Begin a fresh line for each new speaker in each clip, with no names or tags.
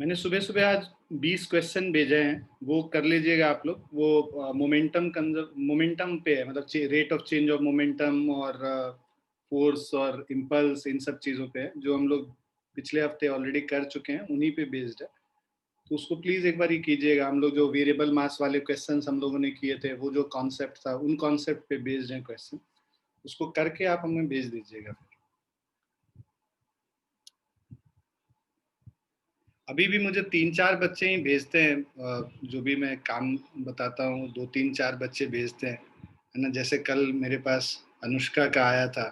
मैंने सुबह सुबह आज 20 क्वेश्चन भेजे हैं, वो कर लीजिएगा आप लोग। वो मोमेंटम पे है, मतलब rate of change of momentum और फोर्स और इम्पल्स, इन सब चीज़ों पे है जो हम लोग पिछले हफ्ते ऑलरेडी कर चुके हैं, उन्हीं पे बेस्ड है। तो उसको प्लीज़ एक बार ही कीजिएगा। हम लोग जो वेरिएबल मास वाले क्वेश्चंस हम लोगों ने किए थे, वो जो कॉन्सेप्ट था, उन कॉन्सेप्ट पे बेस्ड है क्वेश्चन। उसको करके आप हमें भेज दीजिएगा। अभी भी मुझे 3-4 बच्चे ही भेजते हैं, जो भी मैं काम बताता हूँ 2-3-4 बच्चे भेजते हैं, है ना। जैसे कल मेरे पास अनुष्का का आया था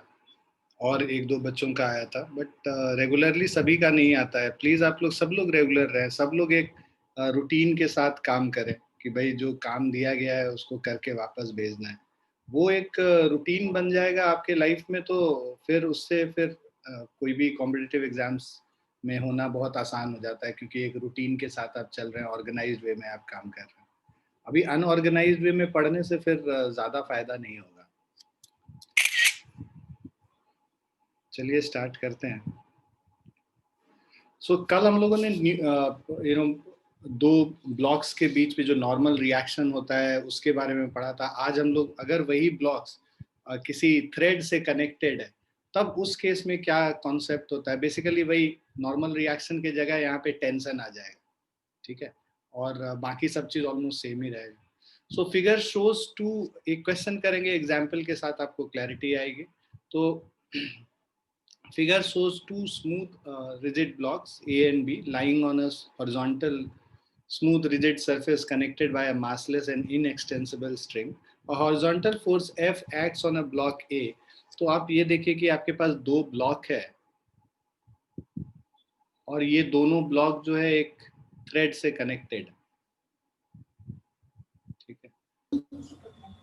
और 1-2 बच्चों का आया था, बट रेगुलरली सभी का नहीं आता है। प्लीज़ आप लोग सब लोग रेगुलर रहें, सब लोग एक रूटीन के साथ काम करें कि भाई जो काम दिया गया है उसको करके वापस भेजना है। वो एक रूटीन बन जाएगा आपके लाइफ में, तो फिर उससे फिर कोई भी कॉम्पिटिटिव एग्जाम्स में होना बहुत आसान हो जाता है, क्योंकि एक रूटीन के साथ आप चल रहे हैं, ऑर्गेनाइज्ड वे में आप काम कर रहे हैं। अभी अनऑर्गेनाइज्ड वे में पढ़ने से फिर ज़्यादा फायदा नहीं होगा। चलिए स्टार्ट करते हैं। कल हम लोगों ने दो ब्लॉक्स के बीच में जो नॉर्मल रिएक्शन होता है उसके बारे में पढ़ा था। आज हम लोग अगर वही ब्लॉक्स किसी थ्रेड से कनेक्टेड है, तब उस केस में क्या कॉन्सेप्ट होता है। बेसिकली वही नॉर्मल रिएक्शन की जगह यहाँ पे टेंशन आ जाएगा, ठीक है, और बाकी सब चीज ऑलमोस्ट सेम ही रहेगा। फिगर शोज टू, एक क्वेश्चन करेंगे एग्जाम्पल के साथ, आपको क्लैरिटी आएगी। तो figure shows two smooth rigid blocks A and B lying on a horizontal smooth rigid surface connected by a massless and inextensible string. A horizontal force F acts on a block A. तो आप ये देखिए कि आपके पास दो block है और ये दोनों ब्लॉक जो है एक थ्रेड से कनेक्टेड, ठीक है।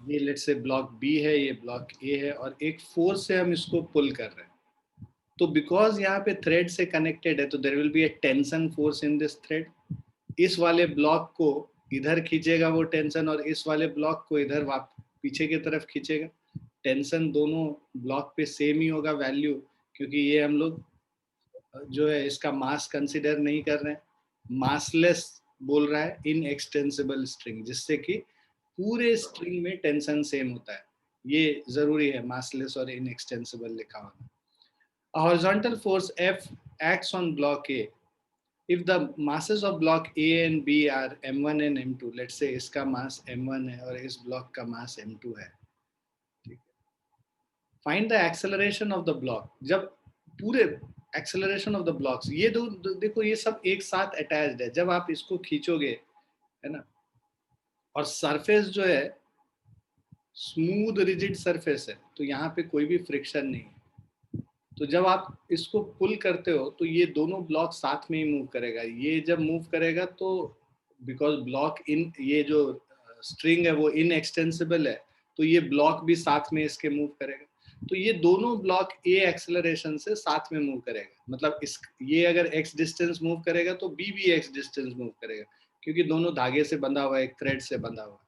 ये लेट्स से ब्लॉक बी है, ये ब्लॉक ए है, और एक फोर्स से हम इसको पुल कर रहे हैं। तो बिकॉज यहाँ पे थ्रेड से कनेक्टेड है, तो there will be a tension force in this thread. इस वाले ब्लॉक को इधर खींचेगा वो टेंशन, और इस वाले ब्लॉक को इधर पीछे की तरफ खींचेगा। टेंशन दोनों ब्लॉक पे सेम ही होगा वैल्यू, क्योंकि ये हम लोग जो है इसका मास कंसिडर नहीं कर रहे हैं। मासलेस बोल रहा है इन एक्सटेंसिबल स्ट्रिंग, जिससे कि पूरे स्ट्रिंग में टेंशन सेम होता है। ये जरूरी है मासलेस और इन एक्सटेंसिबल लिखा होना। A horizontal force F acts on block A. If the masses of block A and B are m1 and m2, let's say इसका मास m1 है और इस ब्लॉक का मास m2 है, ठीक है। Find the acceleration of the block. जब पूरे acceleration of the blocks, ये देखो ये सब एक साथ अटैच्ड है। जब आप इसको खींचोगे, है ना, और सरफेस जो है स्मूथ रिजिड सरफेस है, तो यहाँ पे कोई भी फ्रिक्शन नहीं है। तो जब आप इसको पुल करते हो तो ये दोनों ब्लॉक साथ में ही मूव करेगा। ये जब मूव करेगा तो बिकॉज ब्लॉक इन, ये जो स्ट्रिंग है वो इन एक्सटेंसिबल है, तो ये ब्लॉक भी साथ में इसके मूव करेगा। तो ये दोनों ब्लॉक ए एक्सेलरेशन से साथ में मूव करेगा। मतलब इस, ये अगर एक्स डिस्टेंस मूव करेगा तो बी भी एक्स डिस्टेंस मूव करेगा, क्योंकि दोनों धागे से बंधा हुआ है, एक थ्रेड से बंधा हुआ है।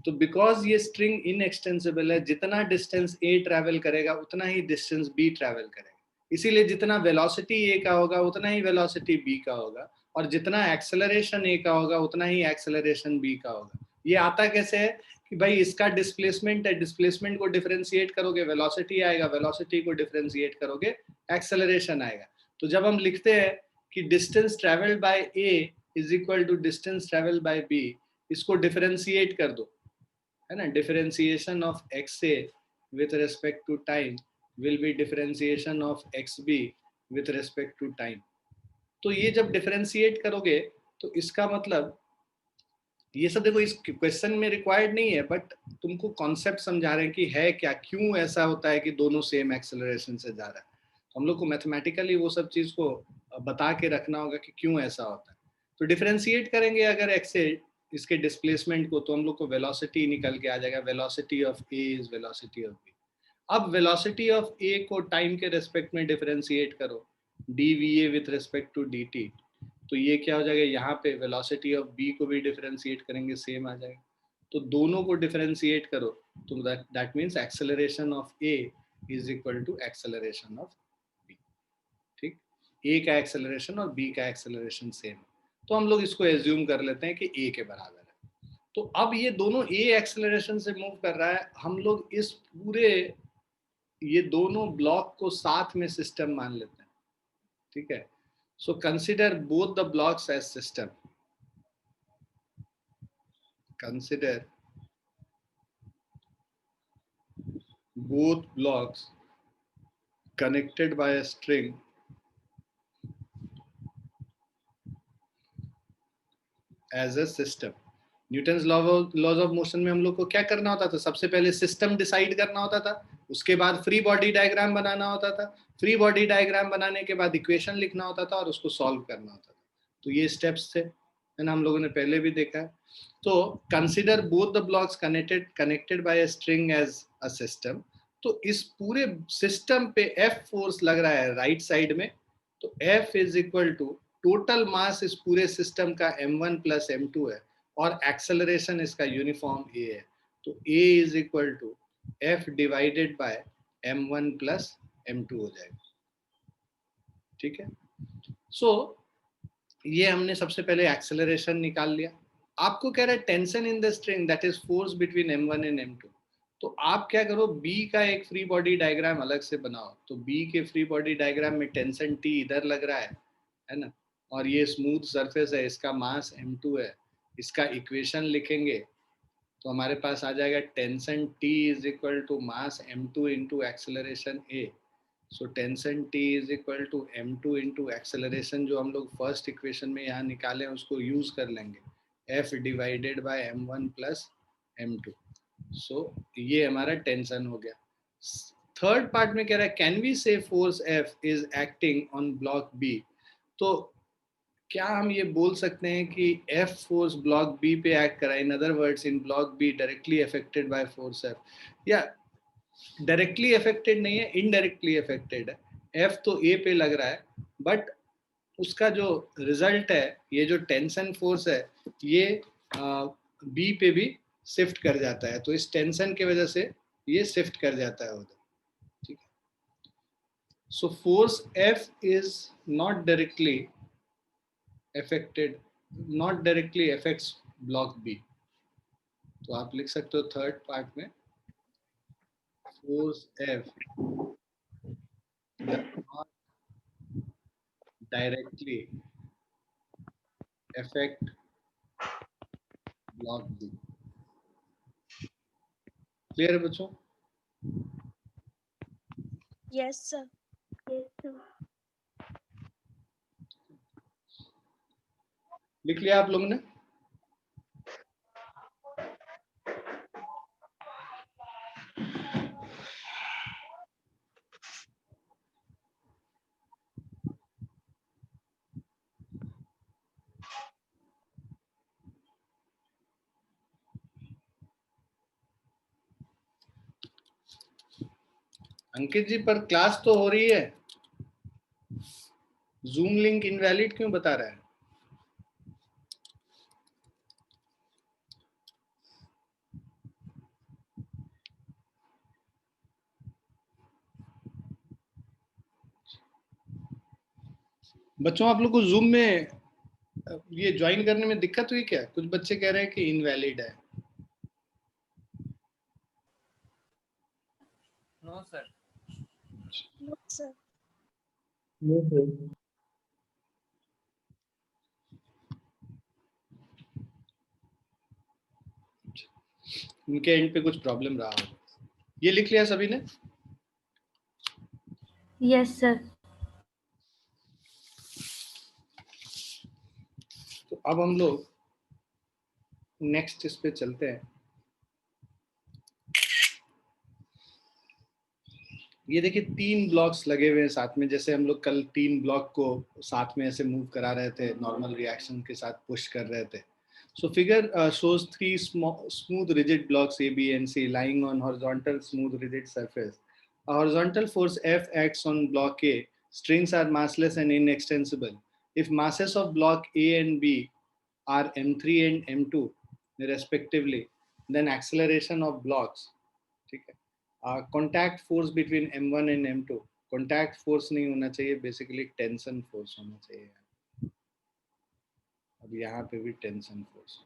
तो बिकॉज ये स्ट्रिंग इनएक्सटेंसिबल है, जितना डिस्टेंस ए ट्रैवल करेगा उतना ही डिस्टेंस बी ट्रैवल करेगा। इसीलिए जितना वेलोसिटी ए का होगा उतना ही वेलोसिटी बी का होगा, और जितना एक्सेलरेशन ए का होगा उतना ही एक्सेलरेशन बी का होगा। ये आता कैसे है कि भाई इसका डिस्प्लेसमेंट है, डिस्प्लेसमेंट को डिफरेंशिएट करोगे वेलोसिटी आएगा, वेलोसिटी को डिफरेंशिएट करोगे एक्सेलरेशन आएगा। तो जब हम लिखते हैं कि distance travelled by A is equal to distance travelled by B, इसको डिफरेंशिएट कर दो, है ना। Differentiation of x A with respect to time will be differentiation of x B with respect to time. तो ये जब डिफरेंशिएट करोगे तो इसका मतलब, ये सब देखो इस क्वेश्चन में रिक्वायर्ड नहीं है, बट तुमको कॉन्सेप्ट समझा रहे हैं कि है क्या, क्यों ऐसा होता है कि दोनों सेम एक्सेलरेशन से जा रहा है। तो हम लोग को मैथमेटिकली वो सब चीज को बता के रखना होगा कि क्यों ऐसा होता है। तो डिफरेंशिएट करेंगे अगर एक्स से इसके डिस्प्लेसमेंट को, तो हम लोग को वेलोसिटी निकल के आ जाएगा। Velocity of A is velocity of B. अब वेलोसिटी ऑफ ए को टाइम के रेस्पेक्ट में डिफरेंशिएट करो, D V A with respect to D T, तो ये क्या हो जाएगा, यहाँ पे वेलोसिटी ऑफ बी को भी डिफरेंशिएट करेंगे, सेम आ जाएगा। तो दोनों को डिफरेंशिएट करो तो that means acceleration of A is equal to acceleration of B, ठीक। ए का एक्सेलरेशन और बी का एक्सेलरेशन सेम। तो हम लोग इसको एज्यूम कर लेते हैं कि a के बराबर है। तो अब ये दोनों a एक्सेलरेशन से मूव कर रहा है, हम लोग इस पूरे ये दोनों ब्लॉक को साथ में सिस्टम मान लेते हैं, ठीक है। So consider both the blocks as system, consider both blocks connected by a string as a system। Newton's laws of motion में हम लोग को क्या करना होता था, सबसे पहले सिस्टम डिसाइड करना होता था, उसके बाद फ्री बॉडी डायग्राम बनाना होता था, फ्री बॉडी डायग्राम बनाने के बाद इक्वेशन लिखना होता था और उसको सॉल्व करना होता था। तो ये स्टेप्स थे, है ना, हम लोगों ने पहले भी देखा है। तो consider both the blocks connected by a string as a system. तो इस पूरे सिस्टम पे एफ फोर्स लग रहा है राइट साइड में, तो F is equal to total mass इस पूरे सिस्टम का m1 प्लस m2 है, और एक्सेलरेशन इसका यूनिफॉर्म ए है, तो a is equal to F divided by m1 plus m2 हो जाएगा, ठीक है। सो ये हमने सबसे पहले एक्सेलरेशन निकाल लिया। आपको कह रहा है tension in the string that is force between m1 and m2। तो आप क्या करो, b का एक फ्री बॉडी डायग्राम अलग से बनाओ। तो b के फ्री बॉडी डायग्राम में टेंशन t इधर लग रहा है ना, और ये स्मूथ सरफेस है, इसका मास m2 है, इसका इक्वेशन लिखेंगे तो हमारे पास आ जाएगा tension t is equal to mass m2 into acceleration a। So tension t is equal to m2 into acceleration, जो हम लोग फर्स्ट इक्वेशन में यहाँ निकाले उसको यूज कर लेंगे, f divided by m1 plus m2। सो ये हमारा टेंशन हो गया। थर्ड पार्ट में कह रहा है कैन वी से force f is acting on block b। तो क्या हम ये बोल सकते हैं कि F फोर्स ब्लॉक बी पे एक्ट करा, in other words in block be directly affected by force F, या डायरेक्टली अफेक्टेड नहीं है, इनडायरेक्टली अफेक्टेड है। F तो A पे लग रहा है, बट उसका जो रिजल्ट है, ये जो टेंशन फोर्स है, ये बी पे भी शिफ्ट कर जाता है, तो इस टेंशन की वजह से ये शिफ्ट कर जाता है उधर, ठीक है। So force F is not directly affected, not directly affects block B। तो आप लिख सकते हो थर्ड पार्ट में force F does not directly affect block B। Clear है बच्चों?
Yes, sir.
लिख लिया आप लोगों ने? अंकित जी, पर क्लास तो हो रही है, जूम लिंक इनवैलिड क्यों बता रहा है? बच्चों आप लोग को जूम में ये ज्वाइन करने में दिक्कत हुई क्या? कुछ बच्चे कह रहे हैं कि इनवैलिड है।
No, sir.
No, sir.
No, sir.
उनके एंड पे कुछ प्रॉब्लम रहा हो। ये लिख लिया सभी ने?
Yes, sir.
तो अब हम लोग नेक्स्ट इस पे चलते हैं। ये देखिए 3 ब्लॉक्स लगे हुए हैं साथ में, जैसे हम लोग कल 3 ब्लॉक को साथ में ऐसे मूव करा रहे थे, नॉर्मल रिएक्शन के साथ पुश कर रहे थे। So figure shows 3 smooth rigid blocks A, B and C lying on horizontal smooth rigid surface. A horizontal force F acts on block A. Strings are massless and inextensible. If masses of block A and B are m3 and m2 respectively, then acceleration of blocks, ठीक है। Contact force between m1 and m2, contact force नहीं होना चाहिए, basically tension force होना चाहिए। अब यहाँ पे भी टेंशन फोर्स,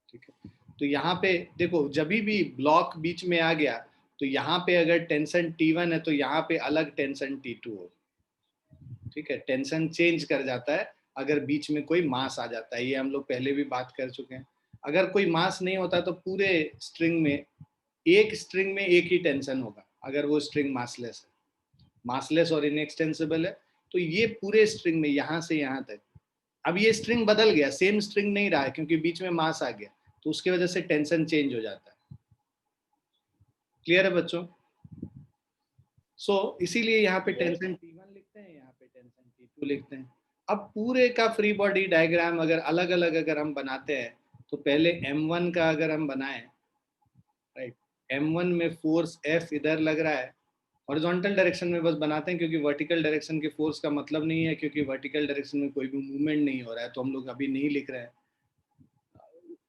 ठीक है। तो यहाँ पे देखो, जब भी ब्लॉक बीच में आ गया तो यहाँ पे अगर टेंशन T1 है तो यहाँ पे अलग टेंशन T2 हो, ठीक है। टेंशन चेंज कर जाता है अगर बीच में कोई मास आ जाता है, ये हम लोग पहले भी बात कर चुके हैं। अगर कोई मास नहीं होता तो पूरे स्ट्रिंग में एक ही टेंशन होगा, अगर वो स्ट्रिंग मासलेस है, मासलेस और इनएक्सटेंसिबल है। तो ये पूरे स्ट्रिंग में यहाँ से यहाँ तक, अब ये स्ट्रिंग बदल गया, सेम स्ट्रिंग नहीं रहा है क्योंकि बीच में मास आ गया, तो उसकी वजह से टेंशन चेंज हो जाता है। क्लियर है बच्चों? इसीलिए यहाँ पे टेंशन T1 लिखते हैं, यहाँ पे टेंशन T2 लिखते हैं। अब पूरे का फ्री बॉडी डायग्राम अगर अलग अलग अगर हम बनाते हैं तो पहले M1 का अगर हम बनाएं, राइट, M1 में फोर्स F इधर लग रहा है, हॉरिजॉन्टल डायरेक्शन में बस बनाते हैं क्योंकि वर्टिकल डायरेक्शन के फोर्स का मतलब नहीं है, क्योंकि वर्टिकल डायरेक्शन में कोई भी मूवमेंट नहीं हो रहा है, तो हम लोग अभी नहीं लिख रहे हैं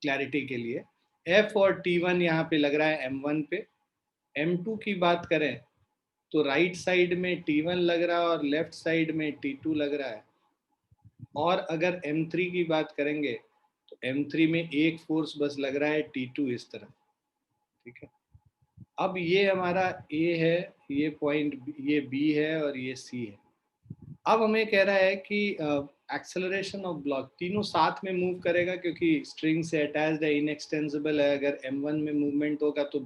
क्लैरिटी के लिए। F और T1 यहाँ पे लग रहा है M1 पे। M2 की बात करें तो राइट साइड में T1 लग रहा है और लेफ्ट साइड में T2 लग रहा है। और अगर M3 की बात करेंगे तो M3 में एक फोर्स बस लग रहा है T2 इस तरफ, ठीक है। अब ये हमारा A है, ये पॉइंट ये B है और ये C है। अब हमें कह रहा है कि एक्सेलरेशन ऑफ ब्लॉक तीनों साथ में मूव करेगा क्योंकि स्ट्रिंग से अटैच्ड है, इनएक्सटेंसिबल है। अगर M1 में मूवमेंट होगा तो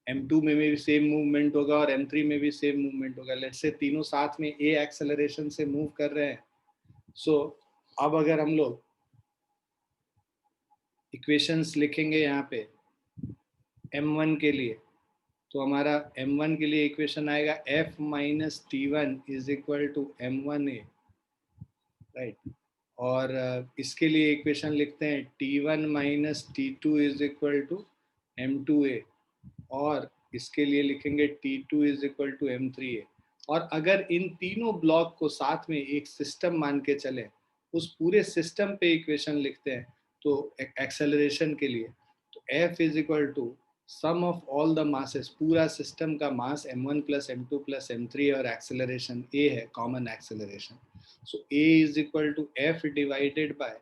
M2 में भी सेम मूवमेंट होगा और M3 में भी सेम मूवमेंट होगा। लेट्स से तीनों साथ में A एक्सेलरेशन से मूव कर रहे हैं। अब अगर हम लोग इक्वेशंस लिखेंगे यहाँ पे M1 के लिए, तो हमारा M1 के लिए इक्वेशन आएगा F minus T1 is equal to M1A, right. और इसके लिए इक्वेशन लिखते हैं T1 minus T2 is equal to M2A, और इसके लिए लिखेंगे T2 is equal to M3A। और अगर इन तीनों ब्लॉक को साथ में एक सिस्टम मान के चले, उस पूरे सिस्टम पे इक्वेशन लिखते हैं तो एक्सेलरेशन के लिए, तो F is equal to sum of all the masses, पूरा सिस्टम का mass M1 plus M2 plus M3 और एक्सेलरेशन A है, common acceleration. So A is equal to F divided by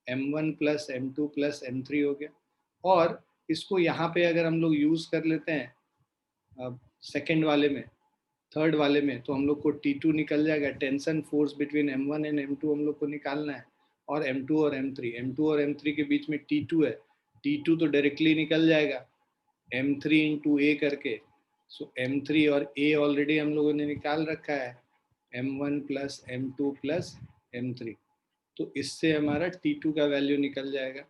M1 plus M2 plus M3 हो गया। और इसको यहाँ पे अगर हम लोग यूज कर लेते हैं सेकेंड वाले में, थर्ड वाले में, तो हम लोग को T2 निकल जाएगा। Tension force between M1 and M2 हम लोग को निकालना है, और M2 और M3 के बीच में T2 है। T2 तो डायरेक्टली निकल जाएगा M3 इंटू A करके। सो M3 और A ऑलरेडी हम लोगों ने निकाल रखा है, M1 plus M2 plus M3। तो इससे हमारा T2 का वैल्यू निकल जाएगा।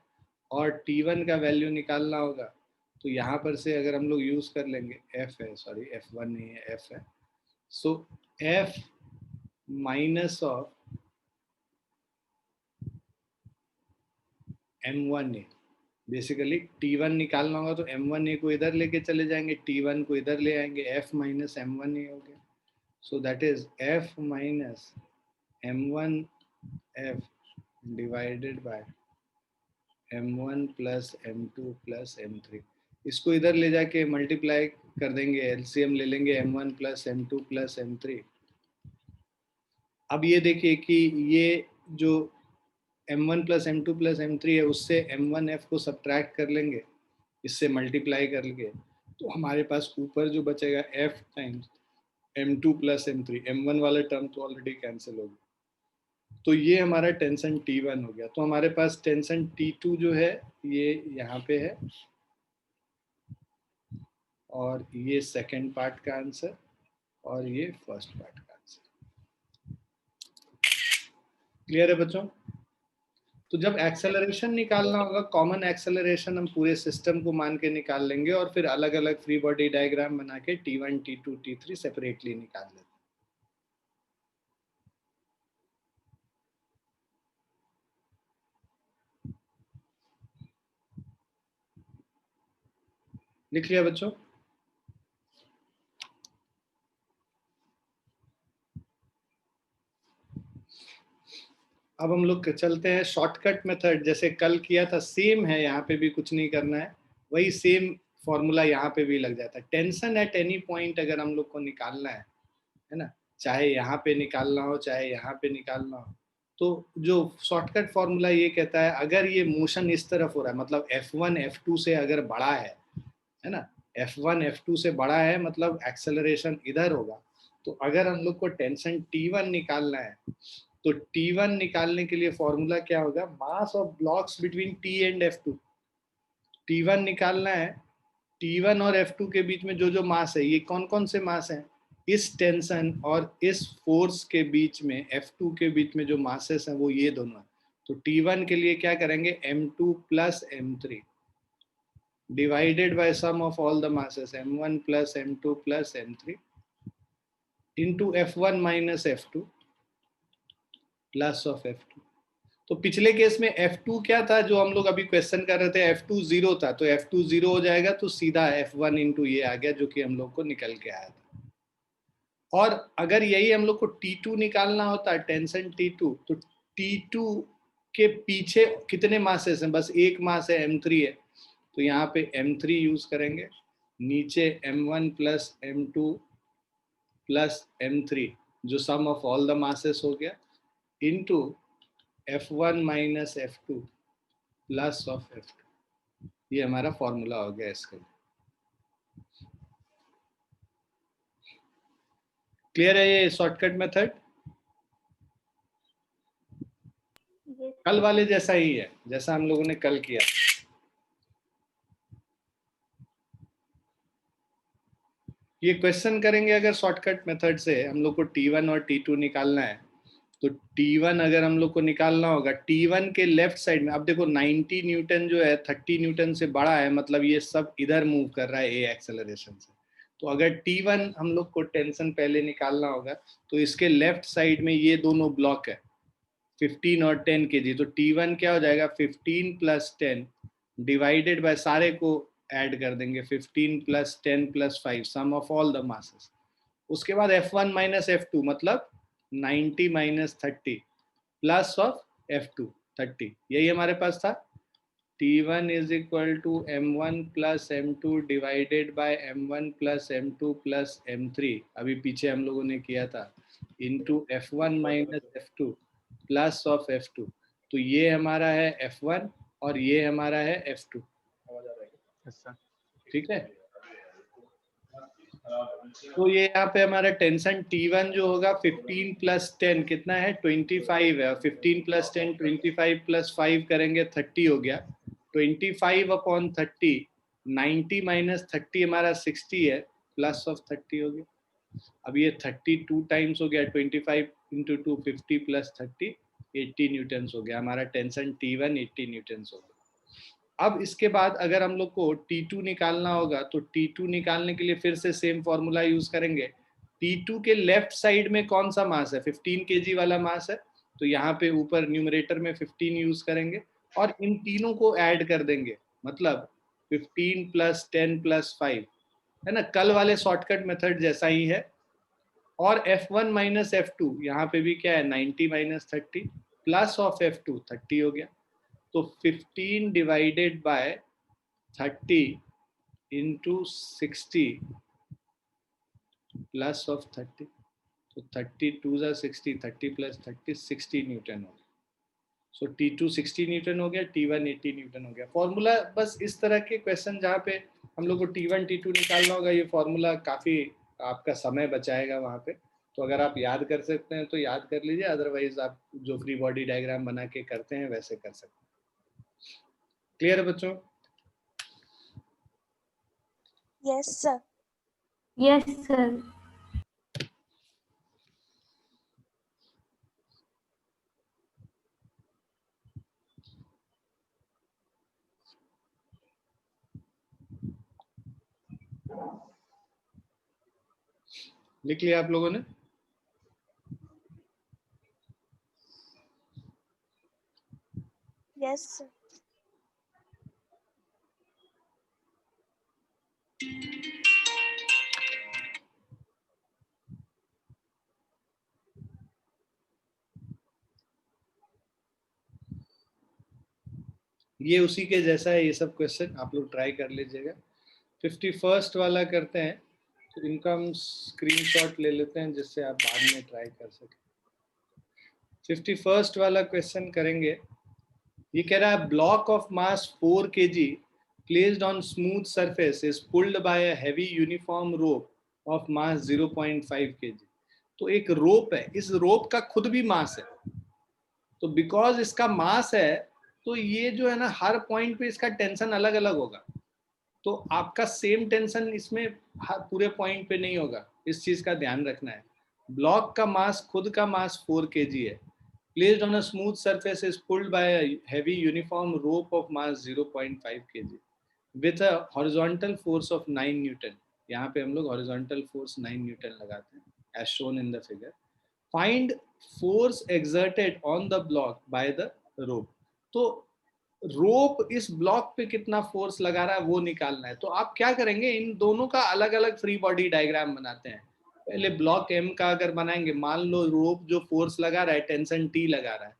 और T1 का वैल्यू निकालना होगा तो यहाँ पर से अगर हम लोग यूज कर लेंगे, F है, सॉरी F1 नहीं है, F है। सो F minus of M1A, basically T1 निकालना होगा तो M1A को इधर लेके चले जाएंगे, T1 को इधर ले आएंगे, F माइनस M1A हो गया। So that is F minus M1F divided by M1 plus M2 plus M3। इसको इधर ले जाके मल्टीप्लाई कर देंगे, एलसीएम ले लेंगे M1 plus M2 plus M3। अब ये देखिए कि ये जो M1 plus M2 plus M3 है उससे M1F को सब्ट्रैक्ट कर लेंगे, इससे मल्टीप्लाई कर लेंगे, तो हमारे पास ऊपर जो बचेगा F times M2 plus M3। M1 वाला टर्म तो ऑलरेडी कैंसिल हो गया, तो ये हमारा टेंशन T1 हो गया। तो हमारे पास टेंशन T2 जो है ये यहाँ पे है, और ये सेकंड पार्ट का आंसर और ये फर्स्ट पार्ट का आंसर। क्लियर है बच्चों? तो जब एक्सेलरेशन निकालना होगा, कॉमन एक्सेलरेशन हम पूरे सिस्टम को मान के निकाल लेंगे और फिर अलग अलग फ्री बॉडी डायग्राम बना के T1, T2, T3 सेपरेटली निकाल लेते हैं। लिख लिया बच्चों? अब हम लोग चलते हैं शॉर्टकट मेथड, जैसे कल किया था सेम है, यहाँ पे भी कुछ नहीं करना है, वही सेम फॉर्मूला यहाँ पे भी लग जाता है। टेंशन एट एनी पॉइंट अगर हम लोग को निकालना है ना, चाहे यहाँ पे निकालना हो चाहे यहाँ पे निकालना हो, तो जो शॉर्टकट फॉर्मूला ये कहता है अगर ये मोशन इस तरफ हो रहा है, मतलब F1 F2 से अगर बड़ा है ना, F1 F2 से बड़ा है मतलब एक्सेलरेशन इधर होगा। तो अगर हम लोग को टेंशन T1 निकालना है तो T1 निकालने के लिए फॉर्मूला क्या होगा, mass of blocks between T and F2। T1 निकालना है, T1 और F2 के बीच में जो जो मास है, ये कौन कौन से मास हैं, इस टेंशन और इस फोर्स के बीच में, F2 के बीच में जो मासेस हैं वो ये दोनों हैं। तो T1 के लिए क्या करेंगे, M2 plus M3 divided by sum of all the masses M1 plus M2 plus M3 into F1 minus F2 plus of F2। तो पिछले केस में F2 क्या था जो हम लोग अभी क्वेश्चन कर रहे थे, F2 0 था, तो F2 0 हो जाएगा तो सीधा F1 इंटू ये आ गया जो कि हम लोग को निकल के आया था। और अगर यही हम लोग को T2 निकालना होता है, टेंशन T2, तो T2 के पीछे कितने मासेस हैं, बस एक मास है M3 है, तो यहाँ पे M3 यूज करेंगे, नीचे M1 plus M2 plus M3 जो सम ऑफ ऑल द मासेस हो गया into F1 minus F2 plus of F2। ये हमारा फॉर्मूला हो गया इसके लिए। क्लियर है ये शॉर्टकट मेथड? कल वाले जैसा ही है, जैसा हम लोगों ने कल किया। ये क्वेश्चन करेंगे अगर शॉर्टकट मेथड से हम लोग को T1 और T2 निकालना है, तो T1 अगर हम लोग को निकालना होगा, T1 के लेफ्ट साइड में, अब देखो 90 न्यूटन जो है 30 न्यूटन से बड़ा है, मतलब ये सब इधर मूव कर रहा है ए एक्सेलरेशन से। तो अगर T1 हम लोग को टेंशन पहले निकालना होगा तो इसके लेफ्ट साइड में ये दोनों ब्लॉक है 15 और 10 kg, तो T1 क्या हो जाएगा 15 प्लस 10 डिवाइडेड बाय, सारे को ऐड कर देंगे 15 plus 10 plus 5 sum of all the masses. उसके बाद F1 माइनस F2 मतलब 90 माइनस 30 प्लस ऑफ F2 30, यही हमारे पास था। T1 is equal to M1 plus M2 divided by M1 plus M2 plus M3, अभी पीछे हम लोगों ने किया था, into F1 minus F2 plus of F2। तो ये हमारा है F1 और ये हमारा है F2। ठीक है, तो ये यहाँ पे हमारा टेंशन T1 जो होगा 15 प्लस 10 कितना है 25 है, 15 प्लस 10 25 प्लस 5 करेंगे 30 हो गया, 25 अपॉन 30, 90 माइनस 30 हमारा 60 है, प्लस ऑफ 30 हो गया। अब ये 32 टाइम्स हो गया, 25 इंटू 2 50 प्लस 30 80 न्यूटन हो गया, हमारा टेंशन T1 80 न्यूटन हो गया। अब इसके बाद अगर हम लोग को T2 निकालना होगा तो T2 निकालने के लिए फिर से सेम फॉर्मूला यूज करेंगे। T2 के लेफ्ट साइड में कौन सा मास है, 15 kg वाला मास है, तो यहाँ पे ऊपर न्यूमरेटर में 15 यूज करेंगे और इन तीनों को ऐड कर देंगे, मतलब 15 प्लस 10 प्लस 5 है ना, कल वाले शॉर्टकट मेथड जैसा ही है। और F1 माइनस F2 यहाँ पे भी क्या है 90 माइनस 30 प्लस ऑफ F2 30 हो गया, तो 15 divided by 30 into 60 plus of 30, तो 32 जा 60, 30 प्लस 30 60 न्यूटन हो गया। सो T2 60 न्यूटन हो गया, T1 80 न्यूटन हो गया। फॉर्मूला बस इस तरह के क्वेश्चन जहाँ पे हम लोग को T1 T2 निकालना होगा, ये फॉर्मूला काफ़ी आपका समय बचाएगा वहाँ पे। तो अगर आप याद कर सकते हैं तो याद कर लीजिए, अदरवाइज आप जो फ्री बॉडी डायग्राम बना के करते हैं वैसे कर सकते हैं। क्लियर है बच्चों?
Yes, sir.
Yes, sir.
लिख लिया आप लोगों ने?
Yes, sir.
ये उसी के जैसा है, ये सब क्वेश्चन आप लोग ट्राई कर लीजिएगा। 51st वाला करते हैं, तो इनका हम स्क्रीनशॉट ले लेते हैं जिससे आप बाद में ट्राई कर सकें। 51st वाला क्वेश्चन करेंगे। ये कह रहा है block of mass 4 kg placed on smooth surface is pulled by a heavy uniform rope of mass 0.5 kg। तो एक रोप है, इस रोप का खुद भी मास है, तो बिकॉज इसका मास है तो ये जो है ना हर पॉइंट पे इसका टेंशन अलग अलग होगा, तो आपका सेम टेंशन इसमें पूरे पॉइंट पे नहीं होगा, इस चीज का ध्यान रखना है। ब्लॉक का मास, खुद का मास 4 kg है, placed on a smooth surface is pulled by a heavy uniform rope of mass 0.5 kg with a horizontal force of 9 Newton। यहाँ पे हम लोग horizontal force 9 Newton लगाते हैं as shown in the figure। Find force exerted on the block by the rope। तो रोप इस block पे कितना फोर्स लगा रहा है वो निकालना है। तो आप क्या करेंगे, इन दोनों का अलग अलग फ्री बॉडी डायग्राम बनाते हैं। पहले ब्लॉक एम का अगर बनाएंगे, मान लो रोप जो फोर्स लगा रहा है टेंशन टी लगा रहा है,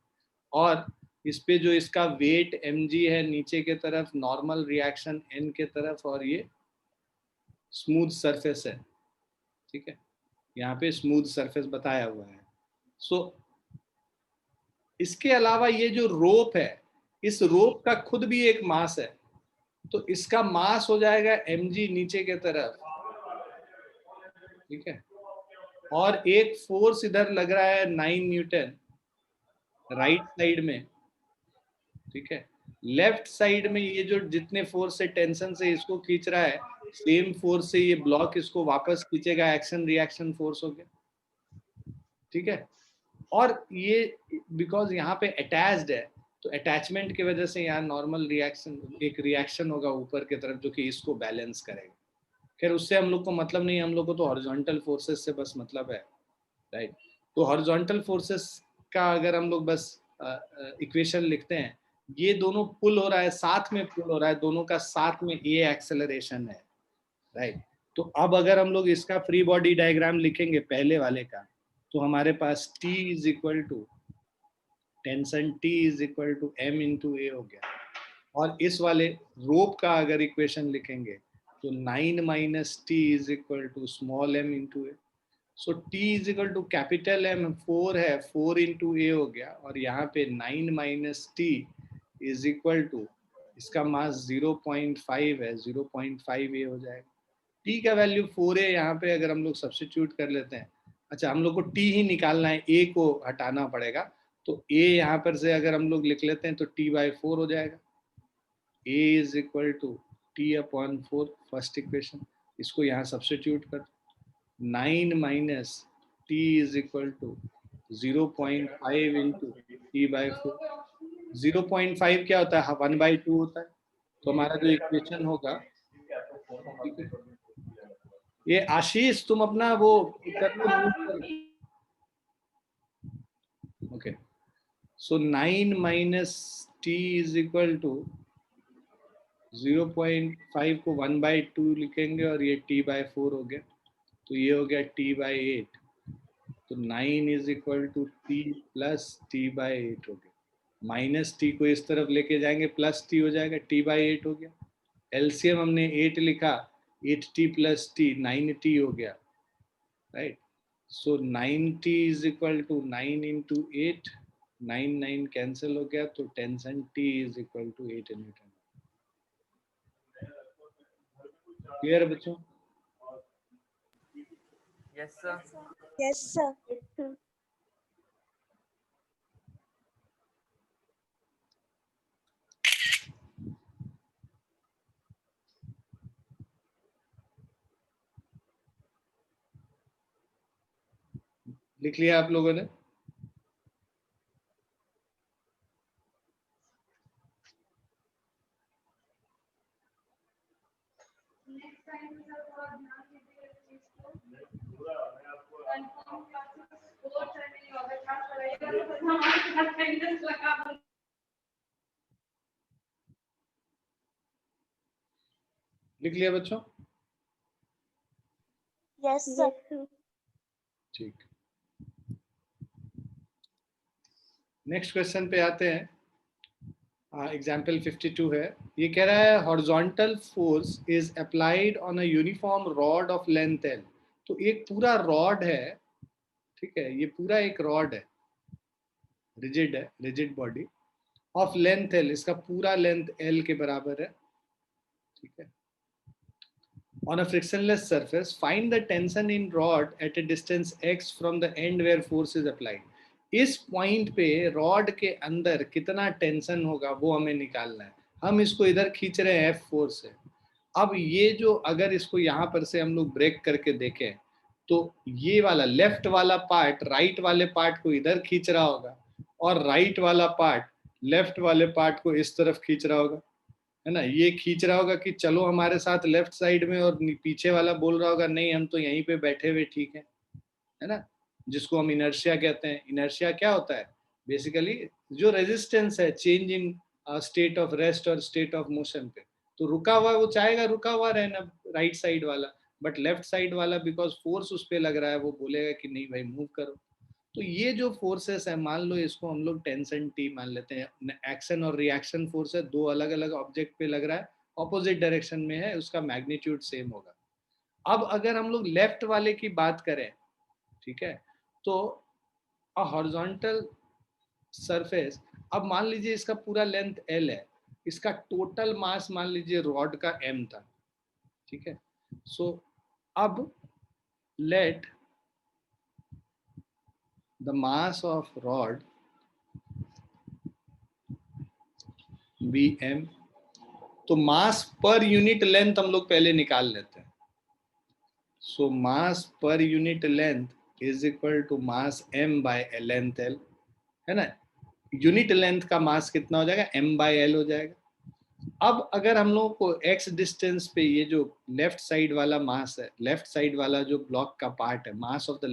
और इस पे जो इसका वेट एम जी है नीचे के तरफ, नॉर्मल रिएक्शन एन के तरफ, और ये स्मूथ सरफेस है, ठीक है, यहाँ पे स्मूथ सरफेस बताया हुआ है। सो इसके अलावा ये जो रोप है, इस रोप का खुद भी एक मास है, तो इसका मास हो जाएगा mg नीचे के तरफ, ठीक है, और एक फोर्स इधर लग रहा है 9 न्यूटन राइट साइड में, ठीक है। लेफ्ट साइड में ये जो जितने फोर्स से टेंशन से इसको खींच रहा है, सेम फोर्स से ये ब्लॉक इसको वापस खींचेगा, एक्शन रिएक्शन फोर्स हो गया, ठीक है। और ये बिकॉज यहाँ पे अटैच्ड है, तो अटैचमेंट की वजह से यहाँ नॉर्मल रिएक्शन, एक रिएक्शन होगा ऊपर की तरफ जो कि इसको बैलेंस करेगा। खैर उससे हम लोग को मतलब नहीं, हम लोग को तो हॉरिजॉन्टल फोर्सेस से बस मतलब है, राइट। तो हॉरिजॉन्टल फोर्सेस का अगर हम लोग बस इक्वेशन लिखते हैं, ये दोनों पुल हो रहा है, साथ में पुल हो रहा है, दोनों का साथ में ए एक्सेलरेशन है, राइट। तो अब अगर हम लोग इसका फ्री बॉडी डायग्राम लिखेंगे पहले वाले का, तो हमारे पास T is equal to tension T is equal to M into A हो गया। और इस वाले रोप का अगर इक्वेशन लिखेंगे तो 9 minus T is equal to small m into A. So T is equal to capital M 4 है, 4 इंटू ए हो गया, और यहाँ पे 9 minus T is equal to, इसका मास 0.5 है, 0.5 ए हो जाएगा। T का वैल्यू 4 है, यहाँ पे अगर हम लोग सब्स्टिट्यूट कर लेते हैं, अच्छा हम लोग को T ही निकालना है, A को हटाना पड़ेगा, तो A यहाँ पर से अगर हम लोग लिख लेते हैं तो T/4 हो जाएगा। A is equal to T/4, first equation, इसको यहाँ सब्स्टिट्यूट कर, 9 minus T is equal to 0.5 into T/4। 0.5 क्या होता है, 1/2 होता है, तो हमारा जो इक्वेशन होगा, ये आशीष तुम अपना वो कर लो, okay. So 9 minus T is equal to 0.5 को 1/2 लिखेंगे, और ये T/4 हो गया, तो ये हो गया T/8। तो 9 is equal to T plus T/8 हो गया। माइनस T को इस तरफ लेके जाएंगे, प्लस T हो जाएगा, T/8 हो गया। एलसीएम हमने 8 लिखा, 8T प्लस T 9T हो गया, right. So 9T is equal to 9 into 8, 9 9 cancel हो गया, तो tension T is equal to 8 newton. Clear है बच्चों?
Yes, sir.
Yes, sir.
लिख लिया आप लोगों ने? लिख लिया बच्चों?
Yes, sir.
ठीक, नेक्स्ट क्वेश्चन पे आते हैं। एग्जाम्पल 52 है, ये कह रहा है horizontal force is applied on a uniform rod of length L। तो एक पूरा रॉड है, ठीक है, ये पूरा एक रॉड है, रिजिड है, rigid body of length L, इसका पूरा लेंथ एल के बराबर है, ठीक है। On a frictionless surface, find the tension in rod at a distance x from the end where force is applied. इस पॉइंट पे रॉड के अंदर कितना टेंशन होगा वो हमें निकालना है। हम इसको इधर खींच रहे हैं F फोर्स से। अब ये जो अगर इसको यहाँ पर से हम लोग ब्रेक करके देखें तो ये वाला लेफ्ट वाला पार्ट राइट वाले पार्ट को इधर खींच रहा होगा और राइट वाला पार्ट लेफ्ट वाले पार्ट को इस तरफ खींच रहा होगा, है ना। ये खींच रहा होगा कि चलो हमारे साथ लेफ्ट साइड में, और पीछे वाला बोल रहा होगा नहीं हम तो यहीं पे बैठे हुए ठीक है ना, जिसको हम इनर्शिया कहते हैं। इनर्शिया क्या होता है? बेसिकली जो रेजिस्टेंस है change in state of rest और स्टेट ऑफ मोशन पे। तो रुका हुआ वो चाहेगा रुका हुआ रहना राइट साइड वाला, बट लेफ्ट साइड वाला बिकॉज फोर्स उस पर लग रहा है वो बोलेगा कि नहीं भाई मूव करो। तो ये जो फोर्सेस है मान लो इसको हम लोग टेंशन टी मान लेते हैं। एक्शन और रिएक्शन फोर्स है, दो अलग अलग ऑब्जेक्ट पे लग रहा है, ऑपोजिट डायरेक्शन में है, उसका मैग्नीट्यूड सेम होगा। अब अगर हम लोग लेफ्ट वाले की बात करें, ठीक है, तो अ हॉरिजॉन्टल सरफेस, अब मान लीजिए इसका पूरा लेंथ एल है, इसका टोटल मास मान लीजिए रॉड का एम था, ठीक है। सो अब late the mass of rod be m, तो मास पर यूनिट लेंथ हम लोग पहले निकाल लेते हैं। So mass per unit length is equal to mass m by length l, है ना। यूनिट लेंथ का मास कितना हो जाएगा? m बाय l हो जाएगा। अब अगर हम लोग को x डिस्टेंस पे ये जो लेफ्ट साइड वाला मास है, लेफ्ट साइड वाला जो ब्लॉक का पार्ट है, mass of the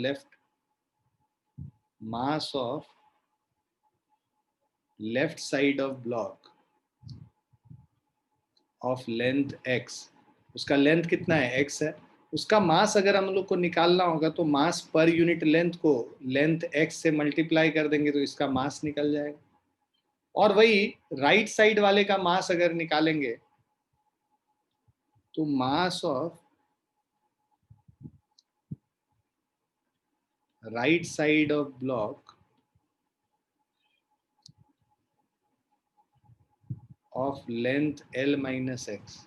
left side of block of length x, उसका लेंथ कितना है? x है। उसका मास अगर हम लोग को निकालना होगा तो मास पर यूनिट लेंथ को लेंथ x से मल्टीप्लाई कर देंगे तो इसका मास निकल जाएगा। और वही राइट साइड वाले का मास अगर निकालेंगे तो मास of right side of block of length l minus x,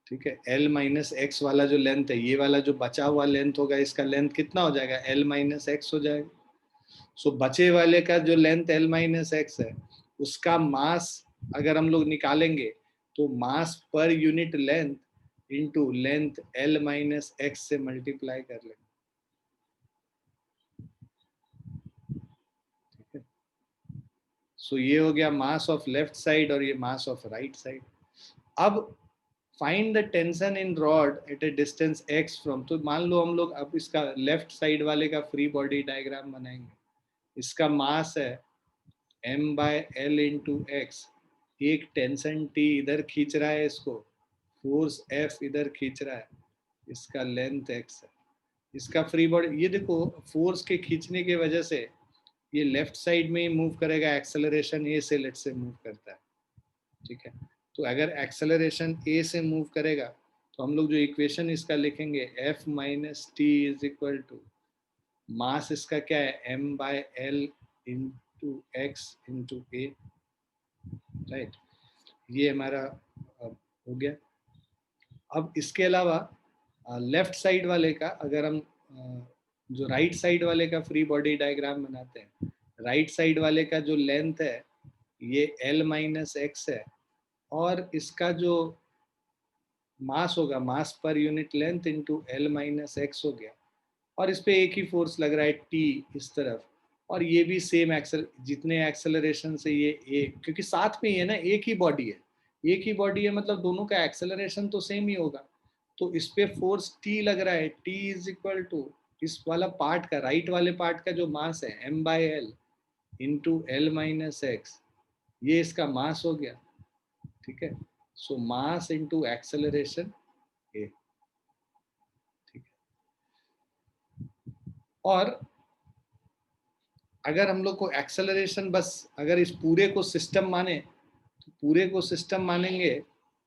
ठीक है। l माइनस एक्स वाला जो लेंथ है, ये वाला जो बचा हुआ लेंथ होगा, इसका लेंथ कितना हो जाएगा? l माइनस एक्स हो जाएगा। सो बचे वाले का जो लेंथ l माइनस एक्स है, उसका मास अगर हम लोग निकालेंगे तो mass per unit length into length l minus X से मल्टीप्लाई कर लेंगे, ठीक है। सो ये हो गया मास ऑफ लेफ्ट साइड और ये मास ऑफ राइट साइड। अब find the tension in rod at a distance x from, तो मान लो हम लोग अब इसका लेफ्ट साइड वाले का फ्री बॉडी डायग्राम बनाएंगे। इसका मास है m by L into x, एक टेंशन t इधर खींच रहा है इसको, फोर्स F इधर खींच रहा है, इसका लेंथ x है, इसका फ्री बॉडी। ये देखो फोर्स के खींचने की वजह से ये लेफ्ट साइड में ही मूव करेगा, एक्सेलरेशन a से लेट से मूव करता है, ठीक है। तो अगर एक्सेलरेशन a से मूव करेगा तो हम लोग जो इक्वेशन इसका लिखेंगे F minus T is equal to mass इसका क्या है? m by L into x into A, right. ये हमारा हो गया। अब इसके अलावा लेफ्ट साइड वाले का अगर हम जो राइट साइड वाले का फ्री बॉडी डायग्राम बनाते हैं, राइट साइड वाले का जो लेंथ है ये l माइनस एक्स है, और इसका जो मास होगा mass per unit length into l minus x हो गया, और इस पे एक ही फोर्स लग रहा है t इस तरफ, और ये भी सेम एक्सेल, जितने एक्सेलरेशन से ये क्योंकि साथ में ही है ना, एक ही बॉडी है, एक ही बॉडी है मतलब दोनों का एक्सेलरेशन तो सेम ही होगा। तो इस पे फोर्स t लग रहा है, t इज इक्वल टू इस वाला पार्ट का, राइट वाले पार्ट का जो मास है m by L into L minus x, ये इसका मास हो गया, ठीक है। सो मास इंटू एक्सेलरेशन ए, ठीक है। और अगर हम लोग को एक्सेलरेशन बस अगर इस पूरे को सिस्टम माने, तो पूरे को सिस्टम मानेंगे